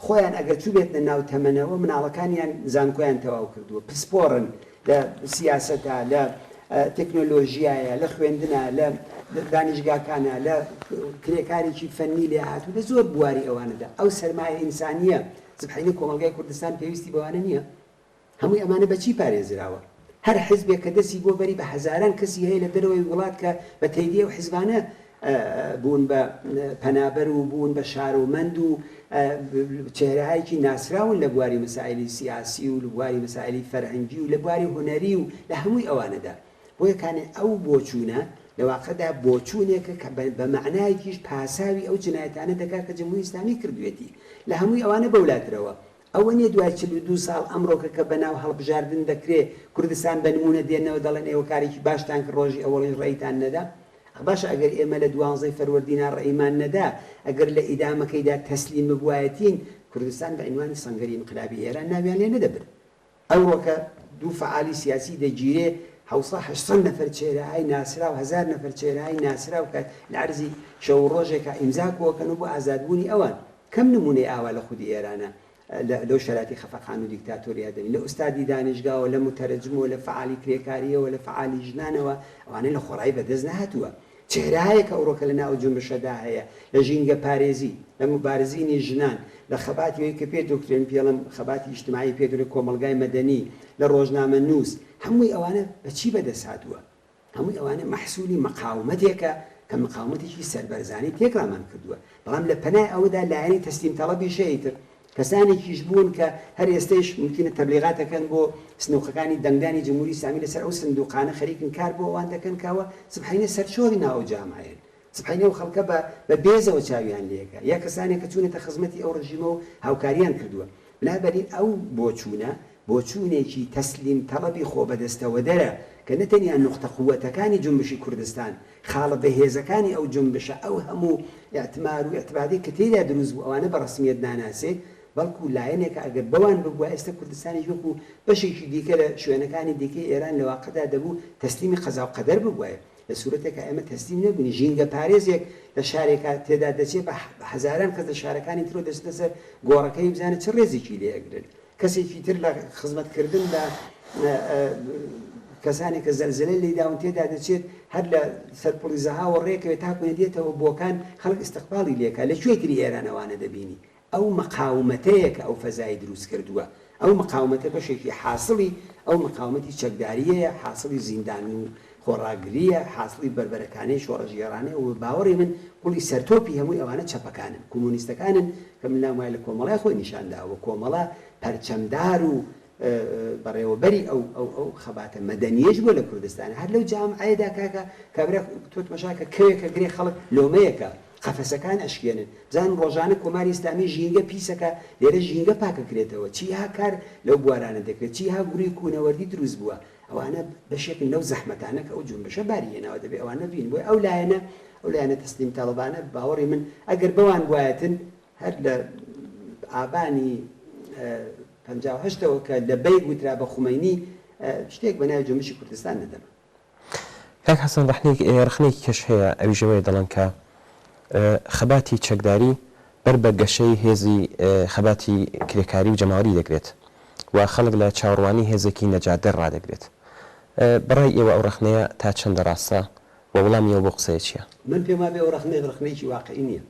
خۆیان ئەگەر چوو بێتە ناو تەمەنەوە مناڵەکانیان زانکۆیان تەواو کردووە پسپۆڕن لە سیاسەتە لە تەکنۆلۆژیایە لە خوێندنە لە دانیشگاکانە لە کرێکارێکی فەنی لێ هاتوو لە زۆر بواری ئەوانەدا ئەو سەرمایە ئینسانیە سبحەینە کۆمەلگای کوردستان پێویستی بەوانە نییە هەمووی ئەمانە بەچی پارێزراوە هەر حزبێک کە دەستی بۆ بەری بە هەزاران کەسی هەیە لە دەرەوەی وڵات کە بە تەیدیە و حیزبانە بوون بە پەنابەر و بوون بە شارۆمەند و چێرەهایکی ناسراون لە بواری مەسائلی سیاسی و لە بواری مەسائلی فەرهەنگی و لە بواری هونەری و لە هەمووی ئەوانەدا بۆیە کانێ ئەو بۆچوونە لەواقعدا بۆچوونێکە کە بە معنایەکیش پاساوی ئەو جنایەتانە دەکات کە جمهوری ئیسلامی کردوێتی لە هەمووی ئەوانە بەولاترەوە ئەوە نیە دوای 42 ساڵ ئەمڕۆکە کە بەناو هەڵبژاردن دەکرێت کوردستان بە نمونە دێنەوە دەڵێن ئێوە کارێکی باشتان کە ڕۆژی ئەوەڵی ڕێیتان نەدا باشە ئەگەر ئێمە لە 12 فەروەردینە ڕێیمان نەدا ئەگەر لە ئیدامەکەیدا تەسلیم ببوایەتین کوردستان بە عنوانی سەنگەری انقلابی ئێران ناویان لێ نەدەبر ئەوڕۆکە دوو فعالی سیاسی دەگیرێ 700 نەفەر چێرەهای ناسرا و 1000 نەفەر چێرەهای ناسرا و کە لە عەرزی شەو ڕۆژێکە ئیمزاکۆکەن و بۆ ئازادبوونی ئەوان کەم نمونەی ئاوا لە خودی ئێرانە لەو شەراتی خەفەقان و دیکتاتۆریا دەبین لە ئوستادی دانیشگاوە لە متەرجمەوە لە فعالی کرێکاریەوە لە فعالی ژنانەوە ئەوانەی لە خۆڕایی بەدەست نەهاتووە چێرەهەیە کە ئەوڕۆکە لە ناو جنبشەدا هەیە لە ژینگە پارێزی لە مبارزینی ژنان لە خەباتیەوەی کە پێ دکتۆرین پێڵم خەباتی ئیجتماعی پێدرێت کۆمەلگای مەدەنی لە ڕۆژنامە نووس هەمووی ئەوانە بەچی بەدەست هاتووە هەمووی ئەوانە مەحسوولی مەقاومەتێکە کە مقاومەتێکی سەربەرزانی تێکرامان کردووە بەڵام لە پەنای ئەوەدا لایەنی تەسلیم تەڵەبی شەیتر کەسانێکیش بوون کە هەر ئێستەش ممکنە تەبلیغاتەکەن بۆ سنووقەکانی دەنگدانی جمهوری ئیسلامی لەسەر ئەو سندوقانە خەریکن کار بۆ ئەوان دەکەن کەوە سبحەینە سەرچۆڵی ناو جامایەن سبحینە و خەڵکە بە بێزەوە چاویان لێکە یا کەسانێک کە چوونێتە خزمەتی ئەو ڕژیمە و هاوکاریان کردووە بنابەرین ئەو بۆچوونێکی تەسلیم تەڵەبی خۆ بەدەستەوە دەرە کە نەتەنیا نوختە قووەتەکانی جنبشی کوردستان خاڵە بەهێزەکانی ئەو جنبشە ئەو هەموو ئەتمار و ئەتبادی کە تێدا دروست بوو ئەوانە بە ڕسمیەت ناناسێ بەڵکو لایەنێکە ئەگەر بەوان ببووە ئێستا کوردستانی وەکو بەشێکی دیکە لە شوێنەکانی دیکەی ئێران لە واقعدا دەبوو تەسلیمی قەزا و قەدەر ببووە لە سوورەتێکە ئێمە تەسلیم نەبوونی ژینگە پارێزێک لە شارێکە تێدا دەچێت بە هەزاران کەس لە شارەکانی ترۆ دەچێتە سەر گۆڕەکەی بزانێت چ ڕێزێکی لێەگرن کەسێکی تر لە خزمەتکردن لە کەسانی کە زەلزەلەی لێداون تێدا دەچێت هەر لە سەرپڵی زەهاوە ڕێکەوێت تاکوێت دێتەوە بۆکان خەڵک ئیستقباڵی لێکە لە کوێتری ئێرانەوانە دەبینی ئەو مەقاومەتەیە کە ئەو فەزای دروست کردووە ئەو مەقاومەتە بەشێکی حاصڵی ئەو مەقاومەتی چەکداریەیە حاصڵی زیندان و خۆڕاگریە حاصڵی بربەرەکانەی شۆڕەژێڕانەیە و باوەڕی من قوڵی سەرتۆپی هەمووی ئەوانە چەپەکانن کۆمۆنیستەکانن کە من لام وایە لە کۆمەڵای خۆی نیشانداوە کۆمەڵە پەرچەمدار و بەڕێوەبەری ئەو خەباتە مەدەنیەش بۆ لە کوردستانە هەر لەو جامعەیەدا کاکە کابرا تۆت مەشاکە کەوێکە گرێ خەڵک لۆمەیەکە قەفەسەکان ئەشکێنن بزان ڕۆژانە کۆماری ئیسلامی ژینگە پیسەکە لێرە ژینگە پاکەکرێتەوە چیها کار لەو بوارانە دەکرێت چیها گوڕی کوونەوەردی دروست بووە ئەوانە بەشێکن لەو زەحمەتانە کە ئەو جنبشە باری هێناوە دەبێت ئەوانە بین بۆی ئەو لایەنە تەسلیم تاڵبانە باوەڕی من ئەگەر بەوان وایەتن هەر لە ئابانی 58ەوە کە لە بەی گوترا بە خومەینی شتێک بە ناوی جنبشی کوردستان نەدەما کاک حەسەن ڕخنێکی کەش هەیە ئەویژەوەی دەڵێن کە خەباتی چەکداری بەر بە گەشەی هێزی خەباتی کرێکاری و جەماوەری دەگرێت و خەڵک لە چاوەڕوانی هێزێکی نەجادەر ڕادەگرێت بەڕای ئێوە ئەو ڕخنەیە تا چەندە ڕاستە و وەڵامی ئەو بۆ قسەیە چییە؟ من پێم وابێ ئەو ڕخنەیەکی واقعی نییە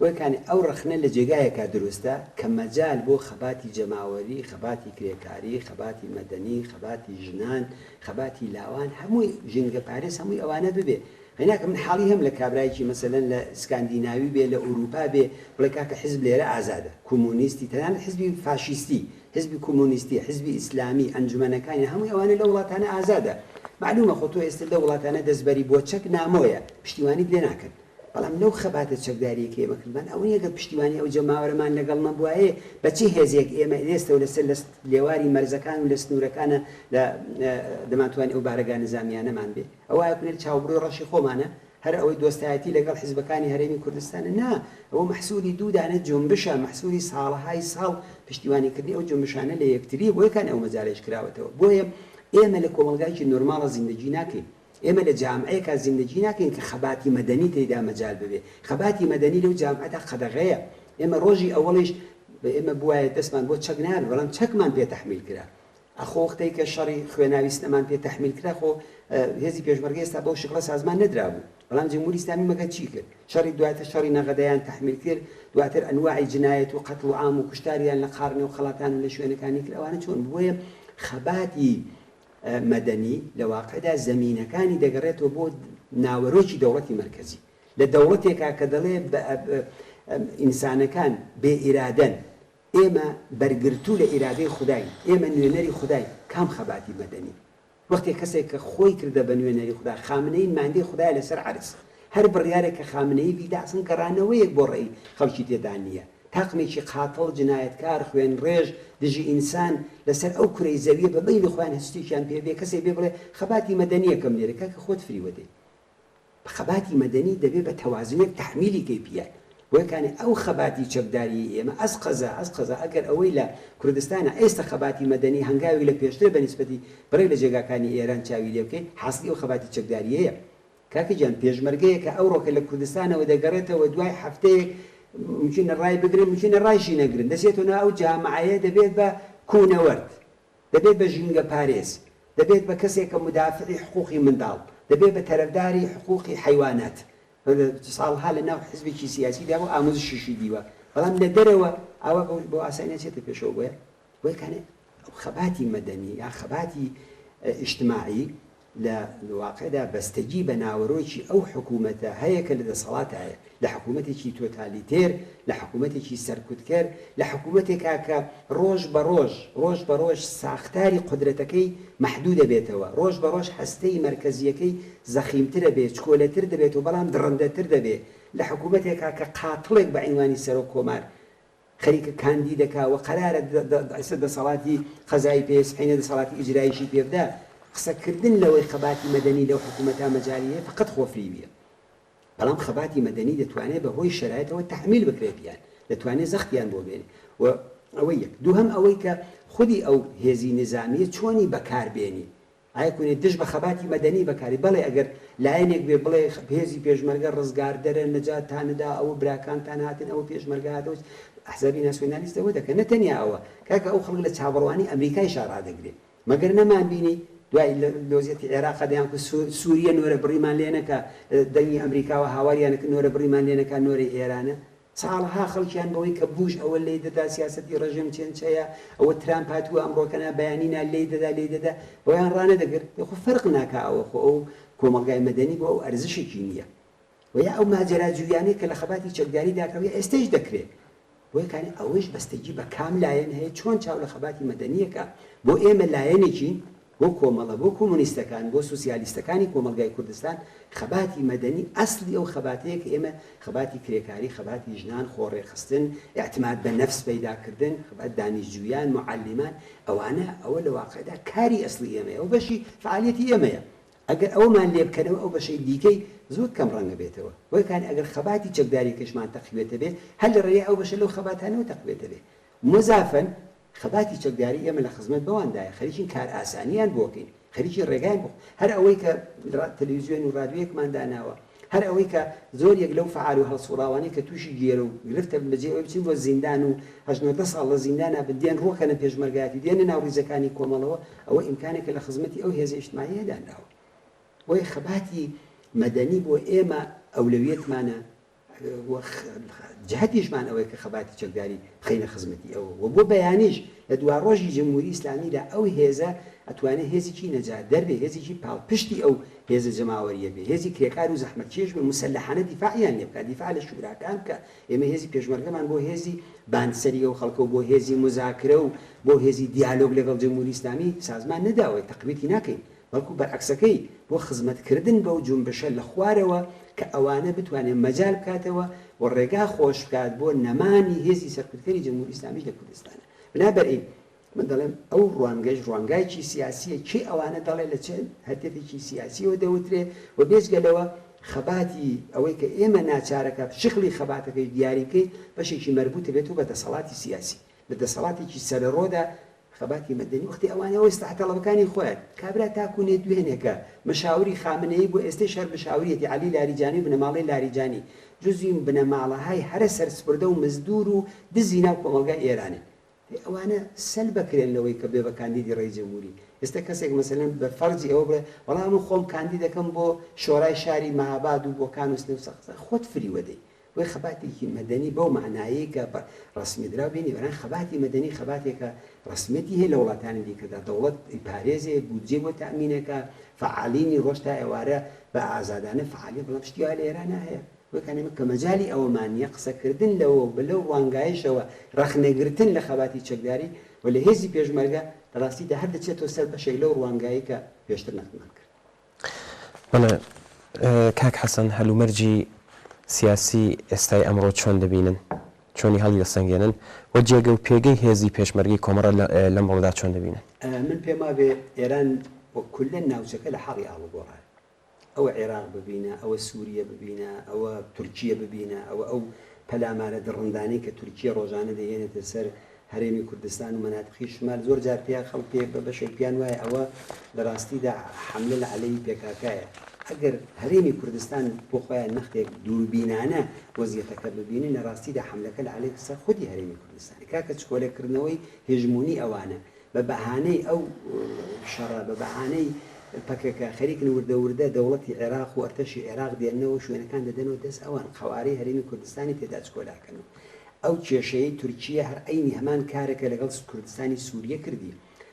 وەکانی ئەو ڕخنە لە جێگایەکە دروستە کە مەجال بۆ خەباتی جەماوەری خەباتی کرێکاری خەباتی مەدەنی خەباتی ژنان خەباتی لاوان هەمووی ژینگە پارێز هەمووی ئەوانە ببێ هەناکە من حاڵی هەم لە کابرایکی مەسەلەن لە سکاندیناوی بێ لە ئوروپا بێ بڵێ کاکە حیزب لێرە ئازادە کۆمۆنیستی تەنانەت حیزبی فاشیستی حیزبی کۆمۆنیستی حیزبی ئیسلامی ئەنجومەنەکانی هەمووی ئەوانە لە وڵاتانە ئازادە معلومە خۆ تۆ ئێستا لە وڵاتانە دەستبەری بۆ چەک نامۆیە پشتیوانی لێ ناکەن بەڵام لەو خەباتە چەکداریەکە ئێمەکردمان ئەو یەکە پشتیوانی ئەو جەماوەرەمان لەگەڵ نەبووایە بەچی هێزێک ئێمە ئێستا و لەسەر لە لێواری مەرزەکان و لە سنوورەکانە لە دەماتوانی ئەو بارەگا نظامیانەمان بێ ئەوە کوێت چاوبڕۆی ڕەشی خۆمانە هەر ئەوەی دۆستایەتی لەگەڵ حیزبەکانی هەرێمی کوردستانە نا ئەوە مەحسوولی دوودانە جنبشە مەحسوولی ساڵەهای ساڵ پشتیوانیکردنی ئەو جنبشانە لە یەکتری بۆیکان ئەو مەجالێش کراوەتەوە بۆیە ئێمە لە کۆمەلگایکی نۆرماڵە زیندگی ناکەین ئێمە لە جامعەیەکە زیندگی ناکەین کە خەباتی مەدەنی تێدا مەجال ببێ خەباتی مەدەنی لەو جامعەدا قەدەغەیە ئێمە ڕۆژی ئەوەڵیش ئێمە بوایە دەستمان بۆ چەک نابێ بەڵام چەکمان پێ تەحمیل کرا ئەخۆ وەختەی کە شەڕی خوێناویستەمان پێ تەحمیل کرا خۆ هێزی پێشمەرگە ئێستا بەو شکڵە سازمان نەدرابوو بەڵام جمهوری ئیسلامی مەگە چی کرد شەڕی دواتر شەڕی نەغەدەیان تەحمیل کرد دواتر ئەنواعی جنایەت و قەتڵ و عام و کوشتاریان لە قارنێ و خەڵاتان و لە شوێنەکانی کرد ئەوانە چۆن بۆیە خەباتی مەدەنی لە واقعدا زەمینەکانی دەگەڕێتەوە بۆ ناوەرۆکی دەوڵەتی مرکزی لە دەوڵەتێکا کە دەڵێ ئینسانەکان بێ ئیرادەن ئێمە بەرگرتوو لە ئیرادەی خودای ئێمە نوێنەری خودای کام خەباتی مەدەنی وەختێک کەسێک کە خۆی کردە بە نوێنەری خوددا خامنەی ماندەی خودای لەسەر عەرز هەر بڕیارێک کە خامنەی بیدا ئەسڵ گەڕانەوەیەک بۆ ڕێی خەڵکی تێدا نییە تاقمێکی قاتڵ جنایەتکار خوێن ڕێژ دژی ئینسان لەسەر ئەو کوڕەی زەویە بە بەیلی خۆیان هەستێکیان پێ بێ کەسێک بێ بڵێ خەباتی مەدەنیەکەم لێرە کاکە خۆت فریوە دێ خەباتی مەدەنی دەبێت بە تەوازنێک تەحمیلی کەیپیات وەکانێ ئەو خەباتی چەکداری ئێمە ئەس قەزا ئەگەر ئەوەی لە کوردستانە ئێستا خەباتی مەدەنی هەنگاوی لە پێشتر بە نیسبەتی بڕێ لە جێگاکانی ئێران چاوی لێ بکەین حاصلی ئەو خەباتی چەکداریەیە کاکە گیان پێشمەرگەیە کە ئەو ڕۆکە لە کوردستانەوە دەگەڕێتەوە دوای هەفتەیەک ممکنە ڕای بگرن ممکنە ڕایشی نەگرن دەچێتەوە ئەو جامعەیە دەبێت بە کوونەوەرد دەبێت بە ژینگە پارێز دەبێت بە کەسێک کە مدافعی حقوقی منداڵ دەبێت بە تەرەفداری حقوقی حیوانات ساڵها لە ناو حزبێکی سیاسیدا بۆ ئامۆزشیشی دیوە بەڵام لە دەرەوە ئەوە بۆ ئاسانی چێتە پێشەوە بۆیە بۆیکانێ ئەو خەباتی مەدەنی یا خەباتی ئیجتماعی لە واقعدا بەستەجی بە ناوەڕۆکی ئەو حکوومەتە هەیە کە لە دەسەڵات هەیە لە حکوومەتێکی تۆتالیتێر لە حکوومەتێکی سەرکوتکەر لە حکوومەتێکا کە ڕۆژ بە ڕۆژ ساختاری قدرەتەکەی محدود دەبێتەوە ڕۆژ بە ڕۆژ هەستەی مرکزیەکەی زەخیمترە بێت چکۆلەتر دەبێت و بەڵام درڕندەتر دەبێت لە حکوومەتێکا کە قاتڵێک بە عینوانی سەرۆک کۆمار خەریکە کاندی دەکا و قەرارە دەسەڵاتی قەزای پێسحینە دەسەڵاتی ئیجرایشی پێبدا قسەکردن لەوەی خەباتی مەدەنی لەو حکوومەتا مەجاریە فقط خۆفری بیە بەڵام خەباتی مەدەنی دەتوانێت بەهۆی شرایطەوە تەحمیل بکرێتیان دەتوانێت زەختیان بۆ بێنێ و ئەوەی یەک دووهەم ئەوەی کە خودی ئەو هێزی نظامیە چۆنی بەکاربێنی ئایا کوێت دژ بە خەباتی مەدەنی بەکاری بەڵێ ئەگەر لایەنێک بێ بڵێ هێزی پێشمەرگە ڕزگاردەرە نەجاتتاندا ئەوە براکانتان هاتن ئەوە پێشمەرگە هاتەوە حزبی ناسیۆنالیستەوە دەکەن نەتەنیا ئەوە کاکە ئەو خەڵک لە چاوەڕوانی ئەمریکای شاڕادەگرێت مەگەر نەمان بینی دوای لۆزیەتی عێراق دەیان کە سووریە نۆرە بڕیمان لێنەکە دەنگی ئەمریکاوە هاواریانەکە نۆرە بڕیمان لێنەکە نۆرەی ئێرانە ساڵها خەڵکیان بەوەی کە بوش ئەوە لێ دەدا سیاسەتی ڕژیم چێنچەیە ئەوە ترامپ هاتووە ئەمڕۆکەنا بەیانینا لێ دەدا بۆیان ڕانەدەگرت خۆ فەرق ناکە ئەوە خۆ ئەو کۆمەلگای مەدەنی بۆ ئەو ئەرزشێکی نییە ویا ئەو ماجراجویانەی کە لە خەباتی چەکداری داکەوێت ئێستش دەکرێت بۆیکانی ئەوەش بەستەجی بە کام لایەن هەیە چۆن چاو لە خەباتی مەدەنیەکە بۆ ئێمە لایەنێکی بۆ کۆمەڵە بۆ کۆمونیستەکان بۆ سوسیالیستەکانی کۆمەلگای کوردستان خەباتی مەدەنی ئەسلی ئەو خەباتەیە کە ئێمە خەباتی کرێکاری خەباتی ژنان خۆڕێخستن اعتماد بە نەفس پەیداکردن خەبات دانیشتجویان معلمان ئەوانە ئەوە لە واقعدا کاری ئەسلی ئێمەیە ئەو بەشی فعالیەتی ئێمەیە ئەگەر ئەومان لێ بکەنەوە ئەو بەشەی دیکەی زۆر کەم ڕەنگە بێتەوە بۆیکانی ئەگەر خەباتی چەکداری کەشمان تەقوێتە بێ هەر لە ڕێی ئەو بەشە لەو خەباتانەوە تەقوێتە بێ مزافن خەباتی چەکداری ئێمە لە خزمەت بەوەندایە خەریکی کار ئاسانیان بۆکەین خەریکی ڕێگای بۆ هەر ئەوەی کە تەلەڤیزیۆن و رادیۆیەکمان داناوە هەر ئەوەی کە زۆر یەک لەو فعال و هەڵسوڵاوانی کە تووشی گێرە و گرفتە بەجێ ئەوەی بچین بۆ زیندان و 18 ساڵ لە زیندانە بدێن ڕۆکەنە پێشمەرگاتی دێنە ناو ڕیزەکانی کۆمەڵەوە ئەوە ئیمکانێکە لە خزمەتی ئەو هێزە ئیجتماعیە دانراوە بۆی خەباتی مەدەنی بۆ ئێمە ئەولەویەتمانە جهتیشمان ئەوەیە کە خەباتی چەکداری خەینە خزمەتی ئەوە و بۆ بەیانیش لە دوا ڕۆژی جمهوری ئیسلامیدا ئەو هێزە ئەتوانێت هێزێکی نەجات دەربێ هێزێکی پاڵپشتی ئەو هێزە جەماوەریە بێ هێزی کرێکار و زەحمەتکێش بێ مسلحانە دیفاعیان لێ بکات دیفاع لە شوراکان بکە ئێمە هێزی پێشمەرگەمان بۆ هێزی باندسەری و خەڵکە و بۆ هێزی مزاکرە و بۆ هێزی دیالۆگ لەگەڵ جمهوری ئیسلامی سازمان نەداوە تەقویەتی ناکەین بەڵکو بەرعەکسەکەی بۆ خزمەتکردن بەو جنبشە لە خوارەوە کە ئەوانە بتوانێت مەجال بکاتەوە و ڕێگا خۆش بکات بۆ نەمانی هێزی سەرکردکەری جمهوری ئیسلامی لە کوردستانە بنابەرئین من دەڵێم ئەو ڕوانگەش ڕوانگایکی سیاسیە چی ئەوانە دەڵێ لە چەند هەتێکی سیاسیەوە دەوترێ و بێجگەلەوە خەباتی ئەوەی کە ئێمە ناچارەکە شخلی خەباتەکەی دیاری بکەیت بەشێکی مەربوطە بێتەوە بە دەسەڵاتی سیاسی لە دەسەڵاتێکی سەرەڕۆدا خەباتی مەدەنی وەختی ئەوانەوە ئێستاحتەڵەبەکانی خۆیان کابرا تاکوونێ دوێنێکە مەشاوری خامنەیە بۆ ئێستەی شەر بەشاوریەتی عەلی لاریجانی و بنەماڵەی لاریجانی جزئی بنەماڵەهای هەرە سەرسپردە و مزدور و دزی ناو کۆمەلگای ئێرانێ ئەوانە سەل بکرێن لەوەی کە بێ بە کاندیدی ڕێی جەمهوری ئێستا کەسێک مەسەلەن بە فەرجی ئەوە بڵێ وەڵام من خۆم کاندید دەکەم بۆ شۆرای شاری مەهاباد و بۆ کانووسنە و سەقسە خۆت فری وەدەی وی خەباتێکی مەدەنی بەو معنایی کە ڕسمی درا بینی بەران خەباتی مەدەنی خەباتێکە ڕسمەتی هەیە لە وڵاتانی دیکەدا دەوڵەت پارێزێ بودجێ بۆ تەمینەکە فعالینی ڕۆژ تا ئێوارە بە ئازادانە فعالی بەڵام شتیوا لە ئێرانە هەیە وەکانێمە کە مەجای ئەوەمانیە قسەکردن لەوە بلەو ڕوانگایشەوە ڕەخنەگرتن لە خەباتی چەکداری و لە هێزی پێشمەرگە ڕاستیدا هەر دەچێتەوە سەر بەشێک لەو ڕوانگایی کە پێشتر نەتمان کرد. بەڵێ کاک حەسەن هەلومەرجی سیاسی ئێستای ئەمڕۆ چۆن دەبینن چۆنی هەڵی دەسەنگێنن و جێگە و پێگەی هێزی پێشمەرگی کۆمەڕە لەم ڕۆدا چۆن دەبینن من پێما بێ ئێران کولەن ناوچەکە لە حەڵی ئاڵوگۆڕە ئەوە عێراق ببینە ئەوە سووریە ببینە ئەوە تورکیە ببینە ئەو پەلامارە دڕندانی کە تورکیە ڕۆژانە دەهێنێتە سەر هەرێمی کوردستان و مەناتقی شمال زۆر جار پێیا خەڵک بە بەشێکیان وایە ئەوە لە ڕاستیدا حملە لە عەلەی پێکاکایە ئەگەر هەرێمی کوردستان بۆ خۆیان نەختێک دووربینانە وەزیەتەکە ببینی لە ڕاستیدا حملەکە لە عەلەی سەر خودی هەرێمی کوردستانی کاکە چکۆلەکردنەوەی هێژمونی ئەوانە بە بەهانەی ئەو شەڕە بە بەهانەی پەکەکە خەریکن وردە دەوڵەتی عێراق و ئەرتەشی عێراق دێنەوە شوێنەکان دەدەنەوە دەست ئەوان خەوارەی هەرێمی کوردستانی تێدا چکۆلاکەنەوە ئەو کێشەیەی تورکیە هەر عینی هەمان کارێکە لەگەڵ کوردستانی سووریە کردی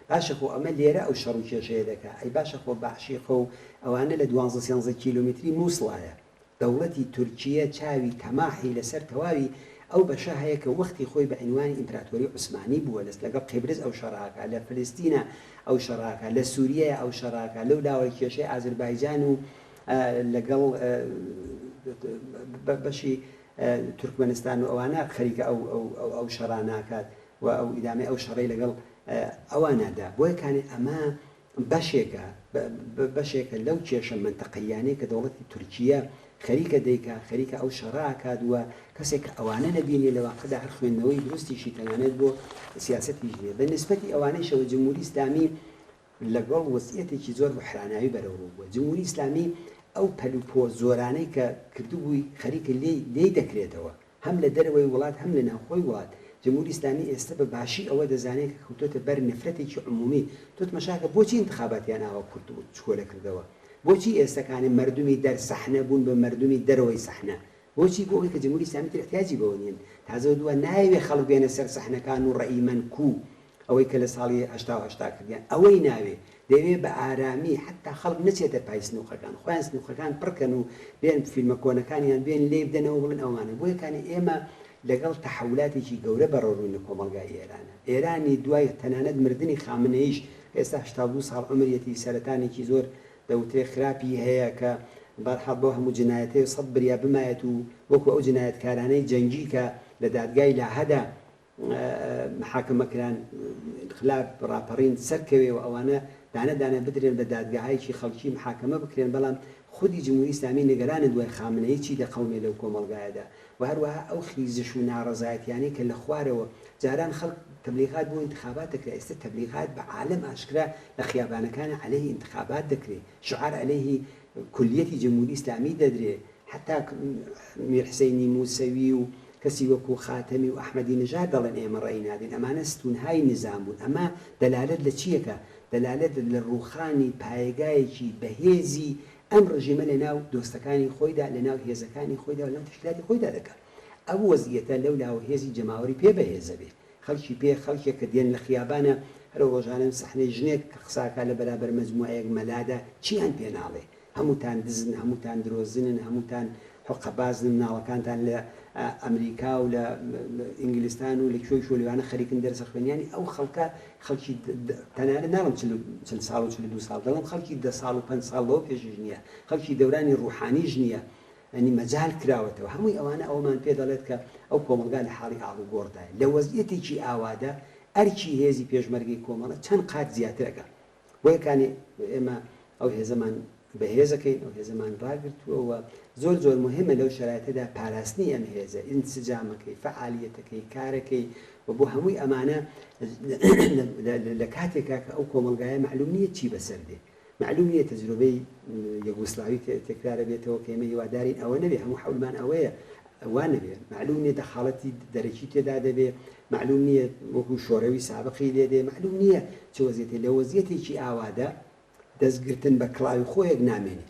باشە خۆ ئەمە لێرە ئەو شەڕ و کێشەیە دەکات ئەی باشە خۆ باشیخە و ئەوانە لە 12 کیلومتری مووسڵایە دەوڵەتی تورکیە چاوی تەماحی لەسەر تەواوی ئەو بەشە هەیە کە وەختی خۆی بە عنوانی ئیمپراتۆری عوسمانی بووە لەس لەگەڵ قیبرس ئەو شەڕاکە لە فلستینە ئەو شەڕاکە لە سووریە ئەو شەڕاکە لەو داوای کێشەی ئازربایجان و لەگەڵ بەشی تورکمەنستان و ئەوانە خەریکە ئەو شەڕاناکات و ئەو ئیدامی ئەو شەڕی لەگەڵ ئەوانەدا بۆیەکانی ئەمە بەشێکە لەو کێشە منتەقەیانەی کە دەوڵەتی تورکیە خەریکە دەیکا خەریکە ئەو شەڕاکات وە کەسێک کە ئەوانە نەبینێ لە واقعدا هەر خوێندنەوەی دروستیشی تەنانەت بۆ سیاسەتیش لێ بە نسبەتی ئەوانەیشەوە جمهوری ئیسلامی لەگەڵ وەزعیەتێکی زۆر بە حراناوی بەرەوڕوو بووە جمهوری ئیسلامی ئەو پەلوپۆ زۆرانەی کە کردوبووی خەریکە لێی دەکرێتەوە هەم لە دەرەوەی وڵات هەم لە ناوخۆی وڵات جمهوری ئیسلامی ئێستا بە باشی ئەوە دەزانێت کە کەوتۆتە بەر نفرەتێکی عمومی تۆت مەشاکە بۆچی انتخاباتیان ئاوا کورت و چکۆلە کردەوە بۆچی ئێستاکانی مردمی دەر سەحنە بوون بە مردمی دەرەوەی سەحنە بۆچی بۆ ئەوەی کە جمهوری ئیسلامی تر احتیاجی بەوە نیەن تازە دووە ناوێ خەڵک بێنە سەر سەحنەکان و ڕەئیمەن کوو ئەوەی کە لە ساڵی 1970 کردیان ئەوەی ناوێ دەوێ بە ئارامی حتا خەڵک نچێتە پای سنووخەکان خۆیان سنووخەکان پڕکەن و بێن فیلمە کۆنەکانیان بێن لێ بدەنەوە بڵن ئەوانە بۆیەکانی ئێمە لەگەڵ تەحولاتێکی گەورە بەڕۆڕووی لە کۆمەلگای ئێرانە ئێرانی دوای تەنانەت مردنی خامنەیش ئێستا 82 ساڵ عمرەتی سەرەتانێکی زۆر دەوترێ خراپی هەیە کە بەرحەڵ بۆ هەموو جنایەتەی سەد بریا بمایەت و وەکو ئەو جنایەتکارانەی جەنگی کە لە دادگای لاهەدا محاکمەکران خلاف ڕاپەڕین سەرکەوێ و ئەوانە دانە بدرێن بە دادگاهایکی خەڵکی محاکمە بکرێن بەڵام خودی جمهوری ئیسلامی نگەرانە دوای خامنەی چی دەقەومێ لەو کۆمەلگایەدا و هەروەها ئەو خیزش و ناڕەزایەتیانەی کە لە خوارەوە جاران خەڵک تبلیغات بۆ انتخابات دەکرێت ئێستا تبلیغات بە عالم ئاشکرا لە خیابانەکان عەلەیهی انتخابات دەکرێت شعار عەلەیهی کولیەتی جمهوری ئیسلامی دەدرێت حتا میرحسەینی موسەوی و کەسی وەکو خاتەمی و ئەحمەدی نژاد دەڵێن ئێمە ڕێی نادین ئەمانە ستونهای نظام بوون ئەمە دەلالەت لە چیەکە دەلالەت لە ڕووخانی پایگایەکی بەهێزی ئەم ڕژیمە لە ناو دۆستەکانی خۆیدا لە ناو هێزەکانی خۆیدا و لەم تشکیلاتی خۆیدا دەکات ئەو وەزیەتە لەو لاوە هێزی جەماوەری پێ بەهێزە بێ خەڵکی پێ خەڵکێک کە دێن لە خیابانە هەرە ڕۆژانە سەحنەی ژنێک کە قساکە لە بەرابەر مەجموعەیەک مەلادا چیان پێ ناڵێ هەمووتان دزن هەمووتان درۆزنن هەمووتان حقەبازن ناوەکانتان لە ئەمریکا و لە ئینگلیستان و لە کوێی شۆلیوانە خەریکن دەرسە خوێنیانی ئەو خەڵکە خەڵکی تەنانەت ناڵم 40 ساڵ و 42 ساڵ دەڵم خەڵکی 10 ساڵ و 5 ساڵەوە پێشش نییە خەڵکی دەورانی ڕوحانیش نییە ئەنی مەجال کراوەتەوە هەمووی ئەوانە ئەومان پێ دەڵێت کە ئەو کۆمەلگا لە حاڵی ئاڵوگۆڕدایە لە وەزعیەتێکی ئاوادا ئەرکی هێزی پێشمەرگەی کۆمەڵە چەند قات زیاترەکە بۆیەکانی ئێمە ئەو هێزەمان بەهێزەکەین ئەو هێزەمان ڕاگرتووەوە زۆر مهمە لەو شرایطەدا پاراستنی ئەم هێزە ئینسجامەکەی فعالیەتەکەی کارەکەی و بۆ هەمووی ئەمانە لە کاتێکا کە ئەو کۆمەلگایە معلوم نییە چی بەسەر دێ معلوم نییە تەجروبەی یەکگوسلاوی تێکرارە بێتەوە کە ئێمە هیوادارین ئەوە نەبێ هەموو حەولمان ئەوەیە ئەوە نەبێ معلوم نییە دەخاڵەتی دەرەکی تێدا دەبێ معلوم نییە وەکو شۆڕەوی سابقی لێ دێ معلوم نییە چ وەزیەتێ لە وەزیەتێکی ئاوادا دەستگرتن بە کڵاوی خۆیەک نامێنێ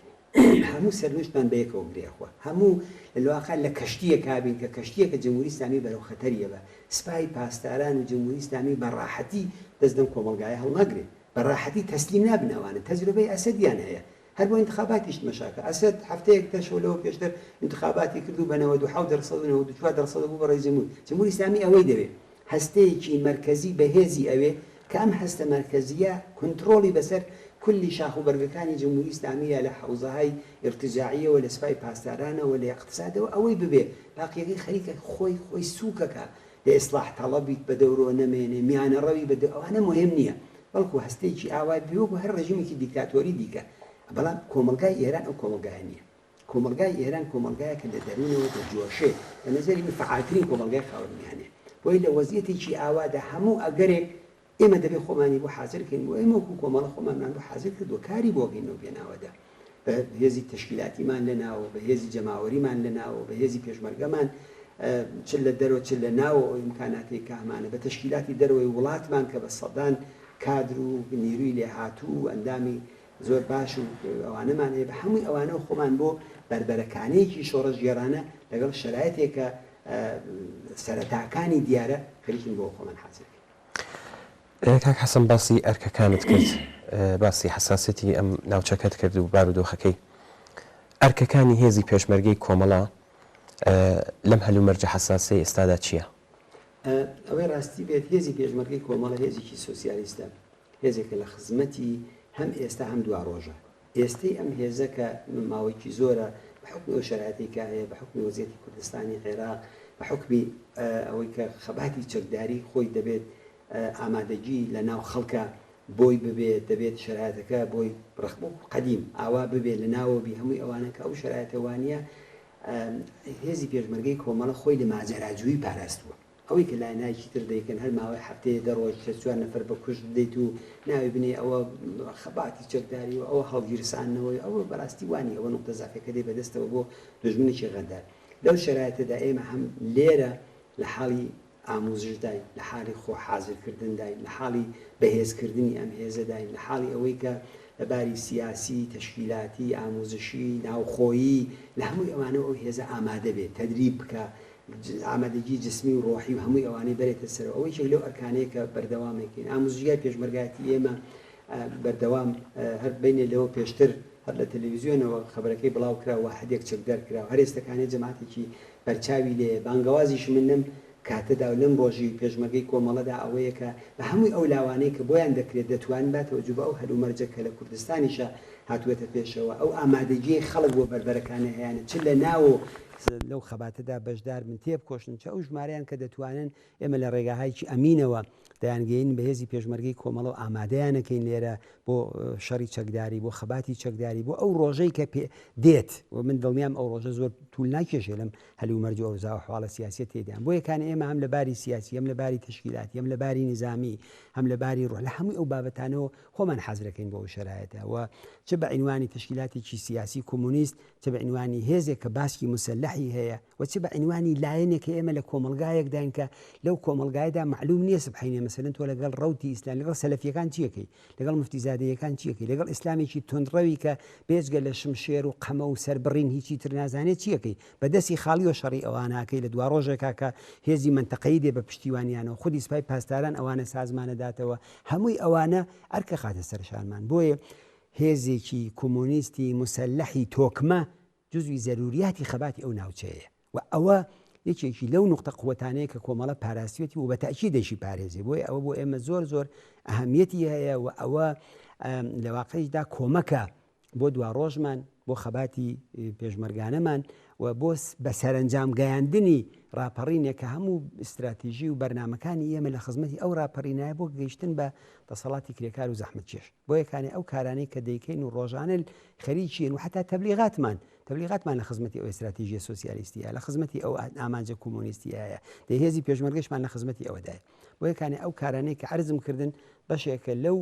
هەموو سەرنوشتمان بەیەکەوە گرێخوە هەموو لەواقع لە کەشتیە کابین کە کەشتیەکە جمهوری ئیسلامی بەرەو خەتەریە بە سپای پاسداران و جمهوری ئیسلامی بەڕاحەتی دەستدەم کۆمەلگایە هەڵنەگرێت بەڕاحەتی تەسلیم نابن ئەوانە تەجروبەی ئەسەدیان هەیە هەر بۆ انتخاباتیش مەشاکە ئەسەد هەفتەیەک تەشەولەوە پێشتر انتخاباتی کردو بە 97% بوو بە ڕێی جمهوری ئیسلامی ئەوەی دەوێت هەستەیەکی مەرکەزی بەهێزی ئەوێ کە ئەم هەستە مەرکەزیە کۆنتڕۆڵی بەسەر كل شاخ وبرگەکانی جمهوری ئیسلامیە لە حوزەهای ارتجاعیەوە لە سپای پاسدارانەوە لە اقتصادەوە ئەوەی ببێ باقیەکەی خەریکە خۆی سووکەکە لە ئیسلاح تەڵەبیت بە دەورۆ نەمێنێ میانە ڕەوی بە ئەوانە مهم نییە بەڵکو هەستێکی ئاوا بیوە هەر ڕژیمێکی دیکتاتۆری دیکە بەڵام کۆمەلگای ئێران ئەو کۆمەلگای نییە کۆمەلگای ئێران کۆمەلگایەکە لە دەروونەوە دەجۆشێ لە نەزەری من فعالترین کۆمەلگای خاوەنیانێ بۆی لە وەزیەتێکی ئاوادا هەموو ئەگەرێک ئێمە دەبێ خۆمانی بۆ حازرکەین بۆ ئێمە وەکو کۆمەڵە خۆمانمان بۆ حازر کردووە کاری بۆ گەینەوە بێناوەدا بە هێزی تشکیلاتیمان لەناوە بە هێزی جەماوەریمان لەناوە بە هێزی پێشمەرگەمان چ لە دەرەوە چ لە ناوە ئەو ئیمکاناتی کامانە بە تشکیلاتی دەرەوەی وڵاتمان کە بە سەدان کادر و نیروی لێهاتوو و ئەندامی زۆر باش و ئەوانەمان هەیە بە هەمووی ئەوانە خۆمان بۆ بربەرەکانەیەکی شۆڕە ژێرانە لەگەڵ شرایطێکە سەرەتاکانی دیارە خەریکین بۆ خۆمان حازر کاک حەسەن باسی ئەرکەکانت کرد باسی حساسەتی ئەم ناوچەکەت کرد و بارودۆخەکەی ئەرکەکانی هێزی پێشمەرگەی کۆمەڵە لەم هەلومەرجە حساسەی ئێستادا چییە؟ ئەوەی ڕاستی بێت هێزی پێشمەرگەی کۆمەڵە هێزێکی سۆسیالیستە هێزێکە لە خزمەتی هەم ئێستا هەم دوا ڕۆژە ئێستای ئەم هێزە کە ماوەیەکی زۆرە بە حکمی ئەو شەرایەتی کە هەیە بە حکمی وەزیەتی کوردستانی عێراق بە حکمی ئەوەی کە خەباتی چەکداری خۆی دەبێت ئامادەجی لە ناو خەڵکە بۆی ببێت دەبێت شەرایەتەکە بۆی ڕخبوو قەدیم ئاوا ببێت لە ناوەبی هەمووی ئەوانە کە ئەو شەرایەتەوانە هێزی پێشمەرگەی کۆمەڵە خۆی لە ماجەراجووی پاراستووە ئەوەی کە لایەنایکی تر دەیکەن هەر ماوەی هەفتەیە دەڕۆژ چوار نەفەر بە کوشت دەیت و ناوی بنێ ئەوە خەباتی چەکداری و ئەوە هەڵگیرسانەوەی ئەوە بەڕاستی وانی ئەوە نقطە زافەکە دێ بەدەستەوە بۆ دژمنێکی غەدار لەو شەرایەتەدا ئێمە هەم لێرە لە حاڵی ئاموزشدای لە حاڵی خۆ حازرکردندای لە حاڵی بەهێزکردنی ئەم هێزەدای لە حاڵی ئەوەی کە لەباری سیاسی تەشکیلاتی ئاموزشی ناوخۆیی لە هەمووی ئەوانە ئەو هێزە ئامادە بێت تەدریب بکە ئامادەگی جسمی و ڕۆحی و هەمووی ئەوانەی بەرێتە سەر ئەوەی شێک لەو ئەرکانەیە کە بەردەوامێکین ئاموزشیای پێشمەرگاتی ئێمە بەردەوام هەر بینێ لەوە پێشتر هەر لە تەلەڤیزیۆنەوە خەبەرەکەی بڵاو کراوە هەدێک چەکدار کراوە هەر ئێستەکانی جەماعەتێکی بەرچاوی لێ بانگەوازیش منم کاتەدا و لەم ڕۆژی پێشمەرگەی کۆمەڵەدا ئەوەیە کە بە هەمووی ئەو لاوانەیە کە بۆیان دەکرێت دەتوان باتەوە جوبە ئەو هەلومەرجە کە لە کوردستانیشە هاتووەتە پێشەوە ئەو ئامادەگیی خەڵک بۆ بەربەرەکانە هەیەە چ لە ناوە لەو خەباتەدا بەشدار من تێبکۆشن چە ئەو ژمارەیان کە دەتوانن ئێمە لە ڕێگاهایکی ئەمینەوە دەیانگەین بەهێزی پێشمەرگەی کۆمەڵە و ئامادەیانەکەین لێرە بۆ شەڕی چەکداری بۆ خەباتی چەکداری بۆ ئەو ڕۆژەی کە دێت و من دڵنیام ئەو ڕۆژە زۆر توول ناکێشێ لەم هەلومەرج ئەوزا و حواڵە سیاسی تێدایان بۆ یەکانی ئێمە هەم لە باری سیاسی هەم لە باری تشکیلاتی هەم لە باری نظامی هەم لە باری ڕۆح لە هەمووی ئەو بابەتانەوە خۆمان حەزرەکەین بۆ ئەو شەرایەتە و چ بە عنوانی تشکیلاتێکی سیاسی کۆمونیست چ بە عنوانی هێزێک کە باسکی مسلحی هەیە و چ بە عنوانی لایەنێک کە ئێمە لە کۆمەلگایەکداین کە لەو کۆمەلگایدا معلوم نییە سبحەینێ مەسەلەن تۆ لەگەڵ ڕەوتی ئیسلام لەگەڵ سەلەفیەکان چیەکەی لەگەڵ مفتیزادەیەکان چیەکەی لەگەڵ ئیسلامێکی تۆندڕەوی کە بێجگە لە شمشێر و قەمە و سەربڕین هیچی تر نازانێت چیەکەی بەدەستی خاڵی و شەڕی ئەواناکەی لە دوا ڕۆژێکا کە هێزی منتەقەی دێ بە پشتیوانیانەوە خودی سوپای پاسداران ئەوانە سازمانەداتەوە هەمووی ئەوانە ئەرکە خاتە سەرشانمان بۆیە هێزێکی کۆمۆنیستی مسلحی تۆکمە جزوی زەروریاتی خەباتی ئەو ناوچەیە و ئەوە یەکێکی لەو نقطە قوتانەیە کە کۆمەڵە پاراستوێتی و بەتەکی دەشی پارێزی بۆیە ئەوە بۆ ئێمە زۆر زۆر ئەهەمیەتی هەیە و ئەوە لە واقعیشدا کۆمەکە بۆ دوا ڕۆژمان بۆ خەباتی پێشمەرگانەمان و بۆ بە سەرنجام گەیاندنی ڕاپەڕینێکە هەموو استراتیژی و بەرنمەکانی ئێمە لە خزمەتی ئەو ڕاپەڕینایە بۆ گەیشتن بە دەسەڵاتی کرێکار و زەحمەتکێش بۆ یەکانی ئەو کارانەی کە دەیکەین و ڕۆژانە خەریکین و حتا تەبلیغاتمان لە خزمەتی ئەو استراتیژیە سۆسیالیستیە لە خزمەتی ئەو ئامانجە کۆمۆنیستیایە دەهێزی پێشمەرگەشمان لە خزمەتی ئەوەدایە بۆ یەکانی ئەو کارانەی کە عەرزم کردن بەشێکە لەو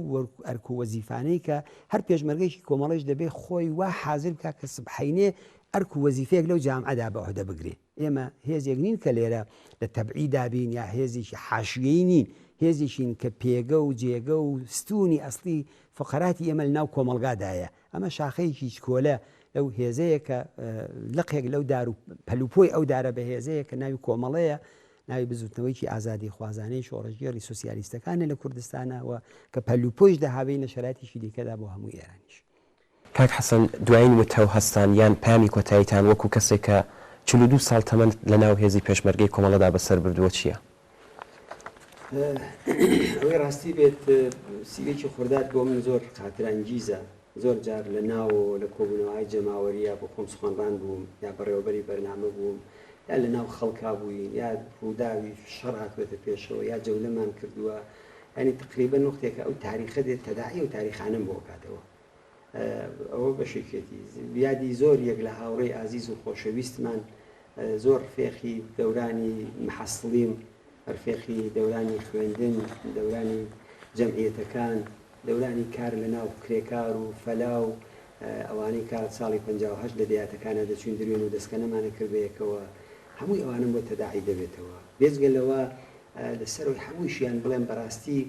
ئەرک و وەزیفانەی کە هەر پێشمەرگەیەکی کۆمەڵەش دەبێت خۆی وا حازر بکات کە سبحەینێ ئەرک و وەزیفەیەک لەو جامعەدا بە عەهدە بگرێ ئێمە هێزێک نین کە لێرە لە تەبعی دابین یا هێزێکی حاشیەی نین هێزێکین کە پێگە و جێگە و ستونی ئەسڵی فقەراتی ئێمە لە ناو کۆمەلگادایە ئەمە شاخەیەکی کۆلە لەو هێزەیە کە لقێک لەو دار و پەلوپۆی ئەو دارە بە هێزەیە کە ناوی کۆمەڵەیە ناوی بزوتنەوەیکی ئازادی خوازانەی شۆڕژگەری سۆسیالیستەکانە لە کوردستانەوە کە پەلوپۆیش دەهاوێنە شەرایەتیشی دیکەدا بۆ هەمووی ئێرانیش کاک حەسەن دوایین وتە و هەستان یان پامی کۆتاییتان وەکو کەسێک کە 42 ساڵ تەمەند لە ناو هێزی پێشمەرگەی کۆمەڵەدا بەسەر بردووە چییە؟ ئەوەی ڕاستی بێت سیوێکی خوردات بۆ من زۆر خاترانگیزە زۆر جار لە ناو لە کۆبوونەوەی جەماوەریە بۆ خۆم سخۆنڕان بووم یا بەڕێوەبەری بەرنامە بووم یا لە ناو خەڵکا بووین یا ڕووداوی شەڕ هاتوێتە پێشەوە یا جەولەمان کردووە ینی تقریبا نقطێکە ئەو تاریخە دێت تەداعی و تاریخانم بۆ کاتەوە ئەوە بەشێکێتی یادی زۆر یەک لە هاوڕێی ئازیز و خۆشەویستمان زۆر فێخی دەورانی محەسڵیم هەرفێخی دەورانی خوێندن دەورانی جەمعیەتەکان دەورانی کار لە ناو کرێکار و فەلا و ئەوانەی کات ساڵی 58 لە دەیاتەکانە دەچوین دروێن و دەستکەنەمانە کردبەیەکەوە هەمووی ئەوانم بۆ تەداعی دەبێتەوە بێجگەلەوە لەسەرەوەی هەموویشیان بڵێن بەڕاستی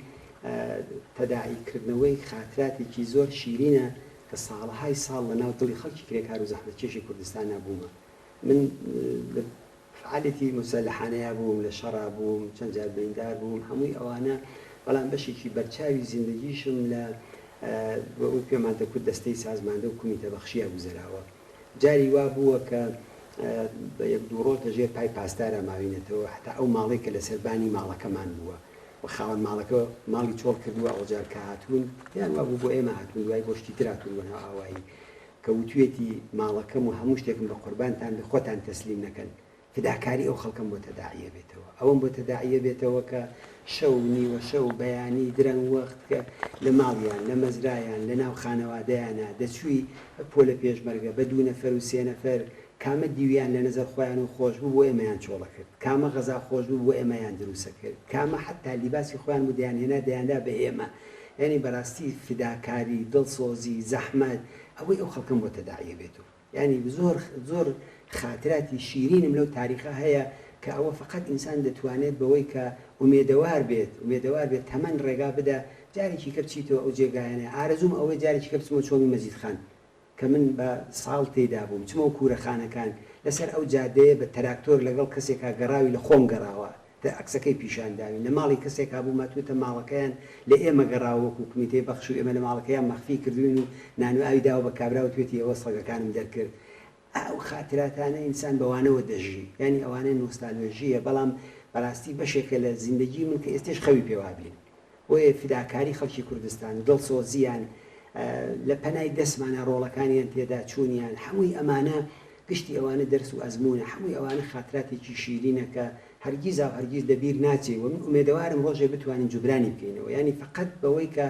تەداعیکردنەوەی خاتراتێکی زۆر شیرینە کە ساڵهای ساڵ لە ناو دڵی خەڵکی کرێکار و زەحمەتکێشی کوردستانە بوومە من فعالێتی مسلحانەیە بووم لە شەڕا بووم چەند جار بریندار بووم هەمووی ئەوانە بەڵام بەشێکی بەرچاوی زیندگیشم لە ئەو پێمانتە کورد دەستەی سازماندە و کومیتە بەخشیە گوزراوە. جاری وا بووە کە بە یەک دوو ڕۆ دەژێر پای پاسدارە ماوینێتەوە حتا ئەو ماڵی کە لە سەربانی ماڵەکەمان بووە و خاوەن ماڵەکە ماڵی چۆڵ کردووە ئەوجار کە هاتوون یان وا بوو بۆ ئێمە هاتوون دوای بۆ شتی تراتون بۆ ئاوایی کە وتوێتی ماڵەکەم و هەموو شتێکم بە قوربانتان بێ خۆتان تەسلیم نەکەن فداکاری ئەو خەڵکم بۆ تەداعیە بێتەوە ئەوم بۆ تەداعیە بێتەوە کە شەو نیوە شەو بەیانی درەنگ وەخت کە لە ماڵیان لە مەزرایان لە ناو خانەوادەیانە دەچووی پۆلە پێشمەرگە بە دوو نەفەر و سێ نەفەر کامە دیویان لە نەزەر خۆیان و خۆش بوو بۆ ئێمەیان چۆڵە کرد کامە غەزا خۆش بوو بۆ ئێمەیان دروستە کرد کامە حتا لیباسی خۆیان و دەیانهێنا دەیاندا بە ئێمە یعنی بەڕاستی فداکاری دڵسۆزی زەحمەت ئەوەی ئەو خەڵکم بۆ تەداعیە بێتەوە ینی زۆر خاتراتی شیرینم لەو تاریخە هەیە کە ئەوە فقط ئینسان دەتوانێت بەوەی کە ئومێدەوار بێت تەمەەن ڕێگا بدە جارێکی کە بچیتەوە ئەو جێگایانە ئارەزوم ئەوەی جارێکی کە بچمە چۆمی مەزید خان کە من بە ساڵ تێدا بووم چمەوە کوورەخانەکان لەسەر ئەو جادەیە بە تەراکتۆر لەگەڵ کەسێکا گەڕاوی لە خۆم گەڕاوە عکسەکەی پیشانداوی لە ماڵی کەسێکا بوو ماتوتە ماڵەکەیان لە ئێمە گەڕاوەکو کمیتەی بەخش و ئێمە لە ماڵەکەیان مەخفی کردوین و نانوایی داوە بە کابرا و توێتی ئەوە سەگەکانم دەرکرد ئەو خاتراتانە ئینسان بەوانەوە دەژی ینی ئەوانەیە نوستالۆژیە بەڵام بەڕاستی بەشێکە لە زیندگی من کە ئێستش خەوی پێوابین وەیە فداکاری خەڵکی کوردستان دڵسۆزیان لە پەنای دەستمانە ڕۆڵەکانیان تێدا چوونیان هەمووی ئەمانە گشتی ئەوانە دەرس و ئەزمونە هەمووی ئەوانە خاتراتێکی شیرینە کە هەرگیز لەبیر ناچێ و من ئومێدەوارم ڕۆژێ بتوانین جوبرانی بکەینەوە ینی فقط بەوەی کە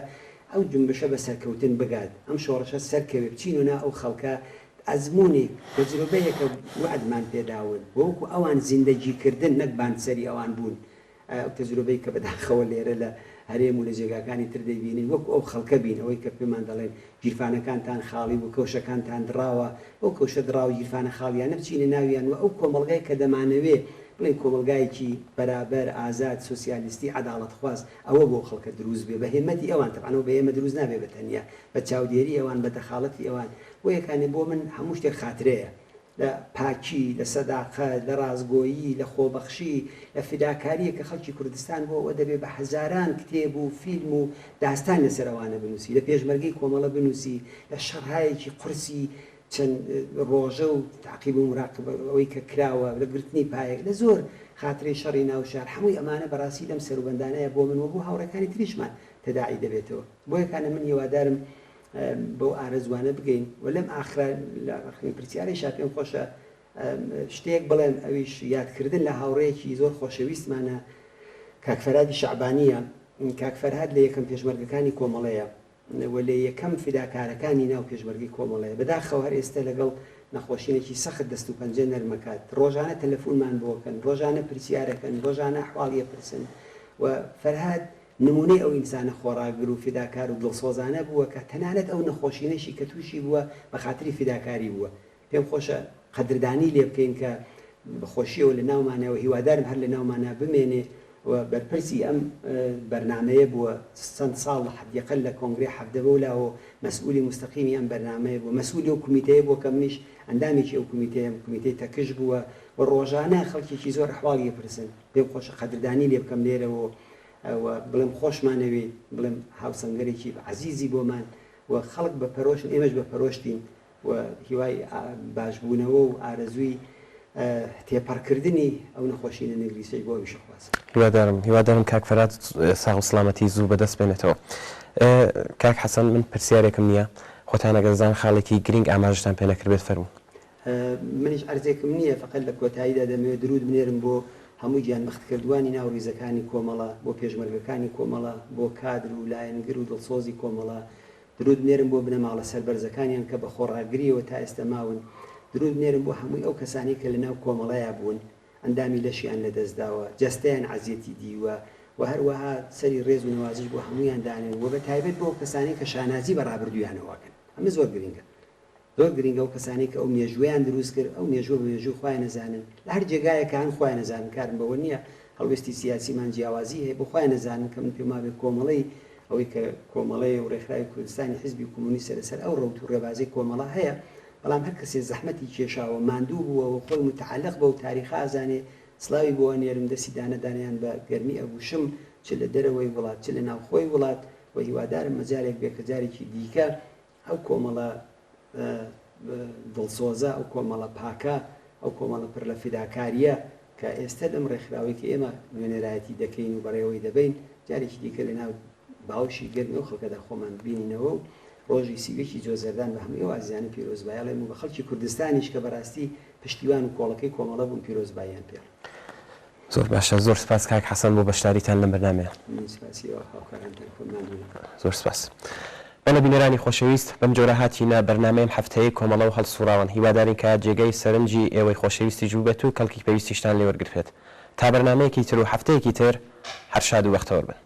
ئەو جنبشە بە سەرکەوتن بگات ئەم شۆڕشە سەرکەوێ بچین و نا ئەو خەڵکە ئەزمونێک تەجروبەیەکە وعدمان پێداون وەکو ئەوان زیندەگیکردن نەک سەری ئەوان بوون ئەو تەجروبەی کە بەداخەوە لێرە لە هەرێم و لە جێگاکانی تر دەیبینین وەکو ئەو خەڵکە بینەوەی کە پێمان دەڵێن گیرفانەکانتان خاڵی و کەوشەکانتان دراوە ئەو کەوشە دراوە گیرفانە خاڵیان نەبچینە ناویان و ئەو کۆمەڵگای کە دەمانەوێ بڵێن کۆمەلگایەکی بەرابەر ئازاد سوسیالیستی عەداڵەت خواست ئەوە بۆ خەڵکە دروست بێ بە هێمەتی ئەوان تەبعەنەوە بە ئێمە دروست نابێ بە تەنیا بە چاودێری ئەوان بە دەخاڵەتی ئەوان بۆ یەکانێ بۆ من هەموو شتێک خاترەیە لە پاکی لە سەداقەت لە ڕازگۆیی لە خۆبەخشی لە فداکاریە کە خەڵکی کوردستان بۆ ئەوە دەبێ بە هەزاران کتێب و فیلم و داستان لەسەر ئەوانە بنووسی لە پێشمەرگەی کۆمەڵە بنووسی لە شەڕهایەکی قورسی چەند ڕۆژە و تعقیب و مراقب ئەوەی کە کراوە لە گرتنی پایەک لە زۆر خاتری شەڕی ناوشار هەمووی ئەمانە بەڕاستی لەم سەروبەندانەیە بۆ من و بۆ هاوڕەکانی تریشمان تەداعی دەبێتەوە بۆ یەکانە من هیوادارم بەو ئارەزوانە بگەین و لەم ئاخرا لە پرسیارەی پێم خۆشە شتێک بڵێن ئەویش یادکردن لە هاوڕەیەکی زۆر خۆشەویستمانە کاکفەرهادی شەعبانیە کاکفەرهاد لە یەکەم پێشمەرگەکانی کۆمەڵەیە و لە یەکەم فداکارەکانی ناو پێشمەرگی کۆمەڵەیە بەداخەوە هەر ئێستا لەگەڵ نەخۆشینێکی سەخت دەست و پەنجە نەرمەکات ڕۆژانە تەلەفۆنمان بۆکەن ڕۆژانە پرسیارەکەن ڕۆژانە ئەحواڵیە پرسن و فەرهاد نمونەی ئەو ئینسانە خۆراگر و فداکار و دڵسۆزانە بووە کە تەنانەت ئەو نەخۆشینەشی کە تووشی بووە بە خاتری فداکاری بووە پێم خۆشە قەدردانی لێ بکەین کە بەخۆشیەوە لە ناومانەوە هیوادارم هەر لە ناومانە بمێنێ و بەرپرسی ئەم بەرنامەیە بووە چەند ساڵ حدیقل لە کۆنگرێ حەفدەبەولا و مەسئولی مستەقیمی ئەم بەرنامەیە بوو مەسئولی ئەو کومیتەیە بووە کە منیش ئەندامێکی ئەو کومیتەی تەکش بووە و ڕۆژانە خەڵکێکی زۆر ئەحواڵی پرسن پێم خۆشە قەدردانی لێ بکەم لێرەوە بڵێم خۆشمانەوێت بڵێم هاوسەنگەرێکی عەزیزی بۆمان و خەڵک بە پەرۆشن ئێمەش بە پەرۆشتین و هیوای باشبوونەوە و ئارەزووی تێپەڕکردنی ئەو نەخۆشینە نەگریسەی بۆ ئەویش خواست هیوادارم کاک فەرهاد ساغ و سڵامەتی زوو بەدەست بێنێتەوە کاک حەسەن من پرسیارێکم نییە خۆتان ئەگەرزان خاڵێکی گرنگ ئاماژتان پێ نەکردبێت فەرموو منیش عەرزێکم نییە فەقەت لە کۆتاییدا دەمەوێت درود بنێرم بۆ هەموو گیانمەختکردوانی ناو ڕیزەکانی کۆمەڵە بۆ پێشمەرگەکانی کۆمەڵە بۆ کادر و لایەنگر و دڵسۆزی کۆمەڵە درود بنێرم بۆ بنەماڵە سەربەرزەکانیان کە بە خۆڕاگریەوە تا ئێستا ماون درود بنێرم بۆ هەمووی ئەو کەسانی کە لە ناو کۆمەڵەیە بوون ئەندامی لەشیان لەدەستداوە جەستەیان عەزیەتی دیوە و هەروەها سەری ڕێز و نوازش بۆ هەموویان دانێن و بە تایبەت بۆ کەسانی کە شانازی بەڕابردویانەوەکەن ئەمە زۆر گرنگە زۆر گرنگە و کەسانی کە ئەو مێژویان دروست کرد ئەو مێژوە بە مێژوو خوای نەزانن لە هەر جێگایەکان خوای نەزانن کارم بەوە نییە هەڵوێستی سیاسیمان جیاوازی هەیە بۆ خوای نەزانن کە من پێما بێ کۆمەڵەی ئەوەی کە کۆمەڵەیە و ڕێکخراوی کوردستانی حیزبی کۆمۆنیستە لەسەر ئەو ڕەوت و ڕێبازی کۆمەڵە هەیە بەڵام هەر کەسێ زەحمەتی کێشاوە ماندوو بووە و خۆی متعلق بە و تاریخ ئازانێ سلاوی بۆ نێرم دەستی دانەدانیان بە گەرمی ئەبووشم چ لە دەرەوەی وڵات چ لە ناوخۆی وڵات و هیوادارم مەجارێک بێکە جارێکی دیکە ئەو کۆمەڵە دڵسۆزە ئەو کۆمەڵە پاکە ئەو کۆمەڵە پڕ لە فیداکاریە کە ئێستا لەم ڕێکخراوێکی ئێمە نوێنەرایەتی دەکەین و بەڕێوەی دەبین جارێکی دیکە لە ناو باوشی گەرمی و خەڵکەدا خۆمان بینینەوە و ڕۆژی سیوێکی جۆزەردان بە هەموو ئازیانی پیرۆزبایڵێم و بە خەڵکی کوردستانیش کە بەڕاستی پشتیوان و کۆڵەکەی کۆمەڵە بوون پیرۆزباییان پێ. زۆر باشە، زۆر سپاس کاک حەسەن بۆ بەشداریتان لەم بەرنامەیە. زۆر سپاس. بەڵە بینەرانی خۆشەویست، بەم جۆرە هاتیینە بەرنامەیەم هەفتەیە کۆمەڵە و هەڵسوراوان، هیوادارین کە جێگەی سەرنجی ئێوەی خۆشەویستی جوو بێت و کەڵکی پێویستیشتان لێ وەرگرت. تا بەرنامەیەکی تر و هەفتەیەکی تر هەر شاد و بەختەوەر بن.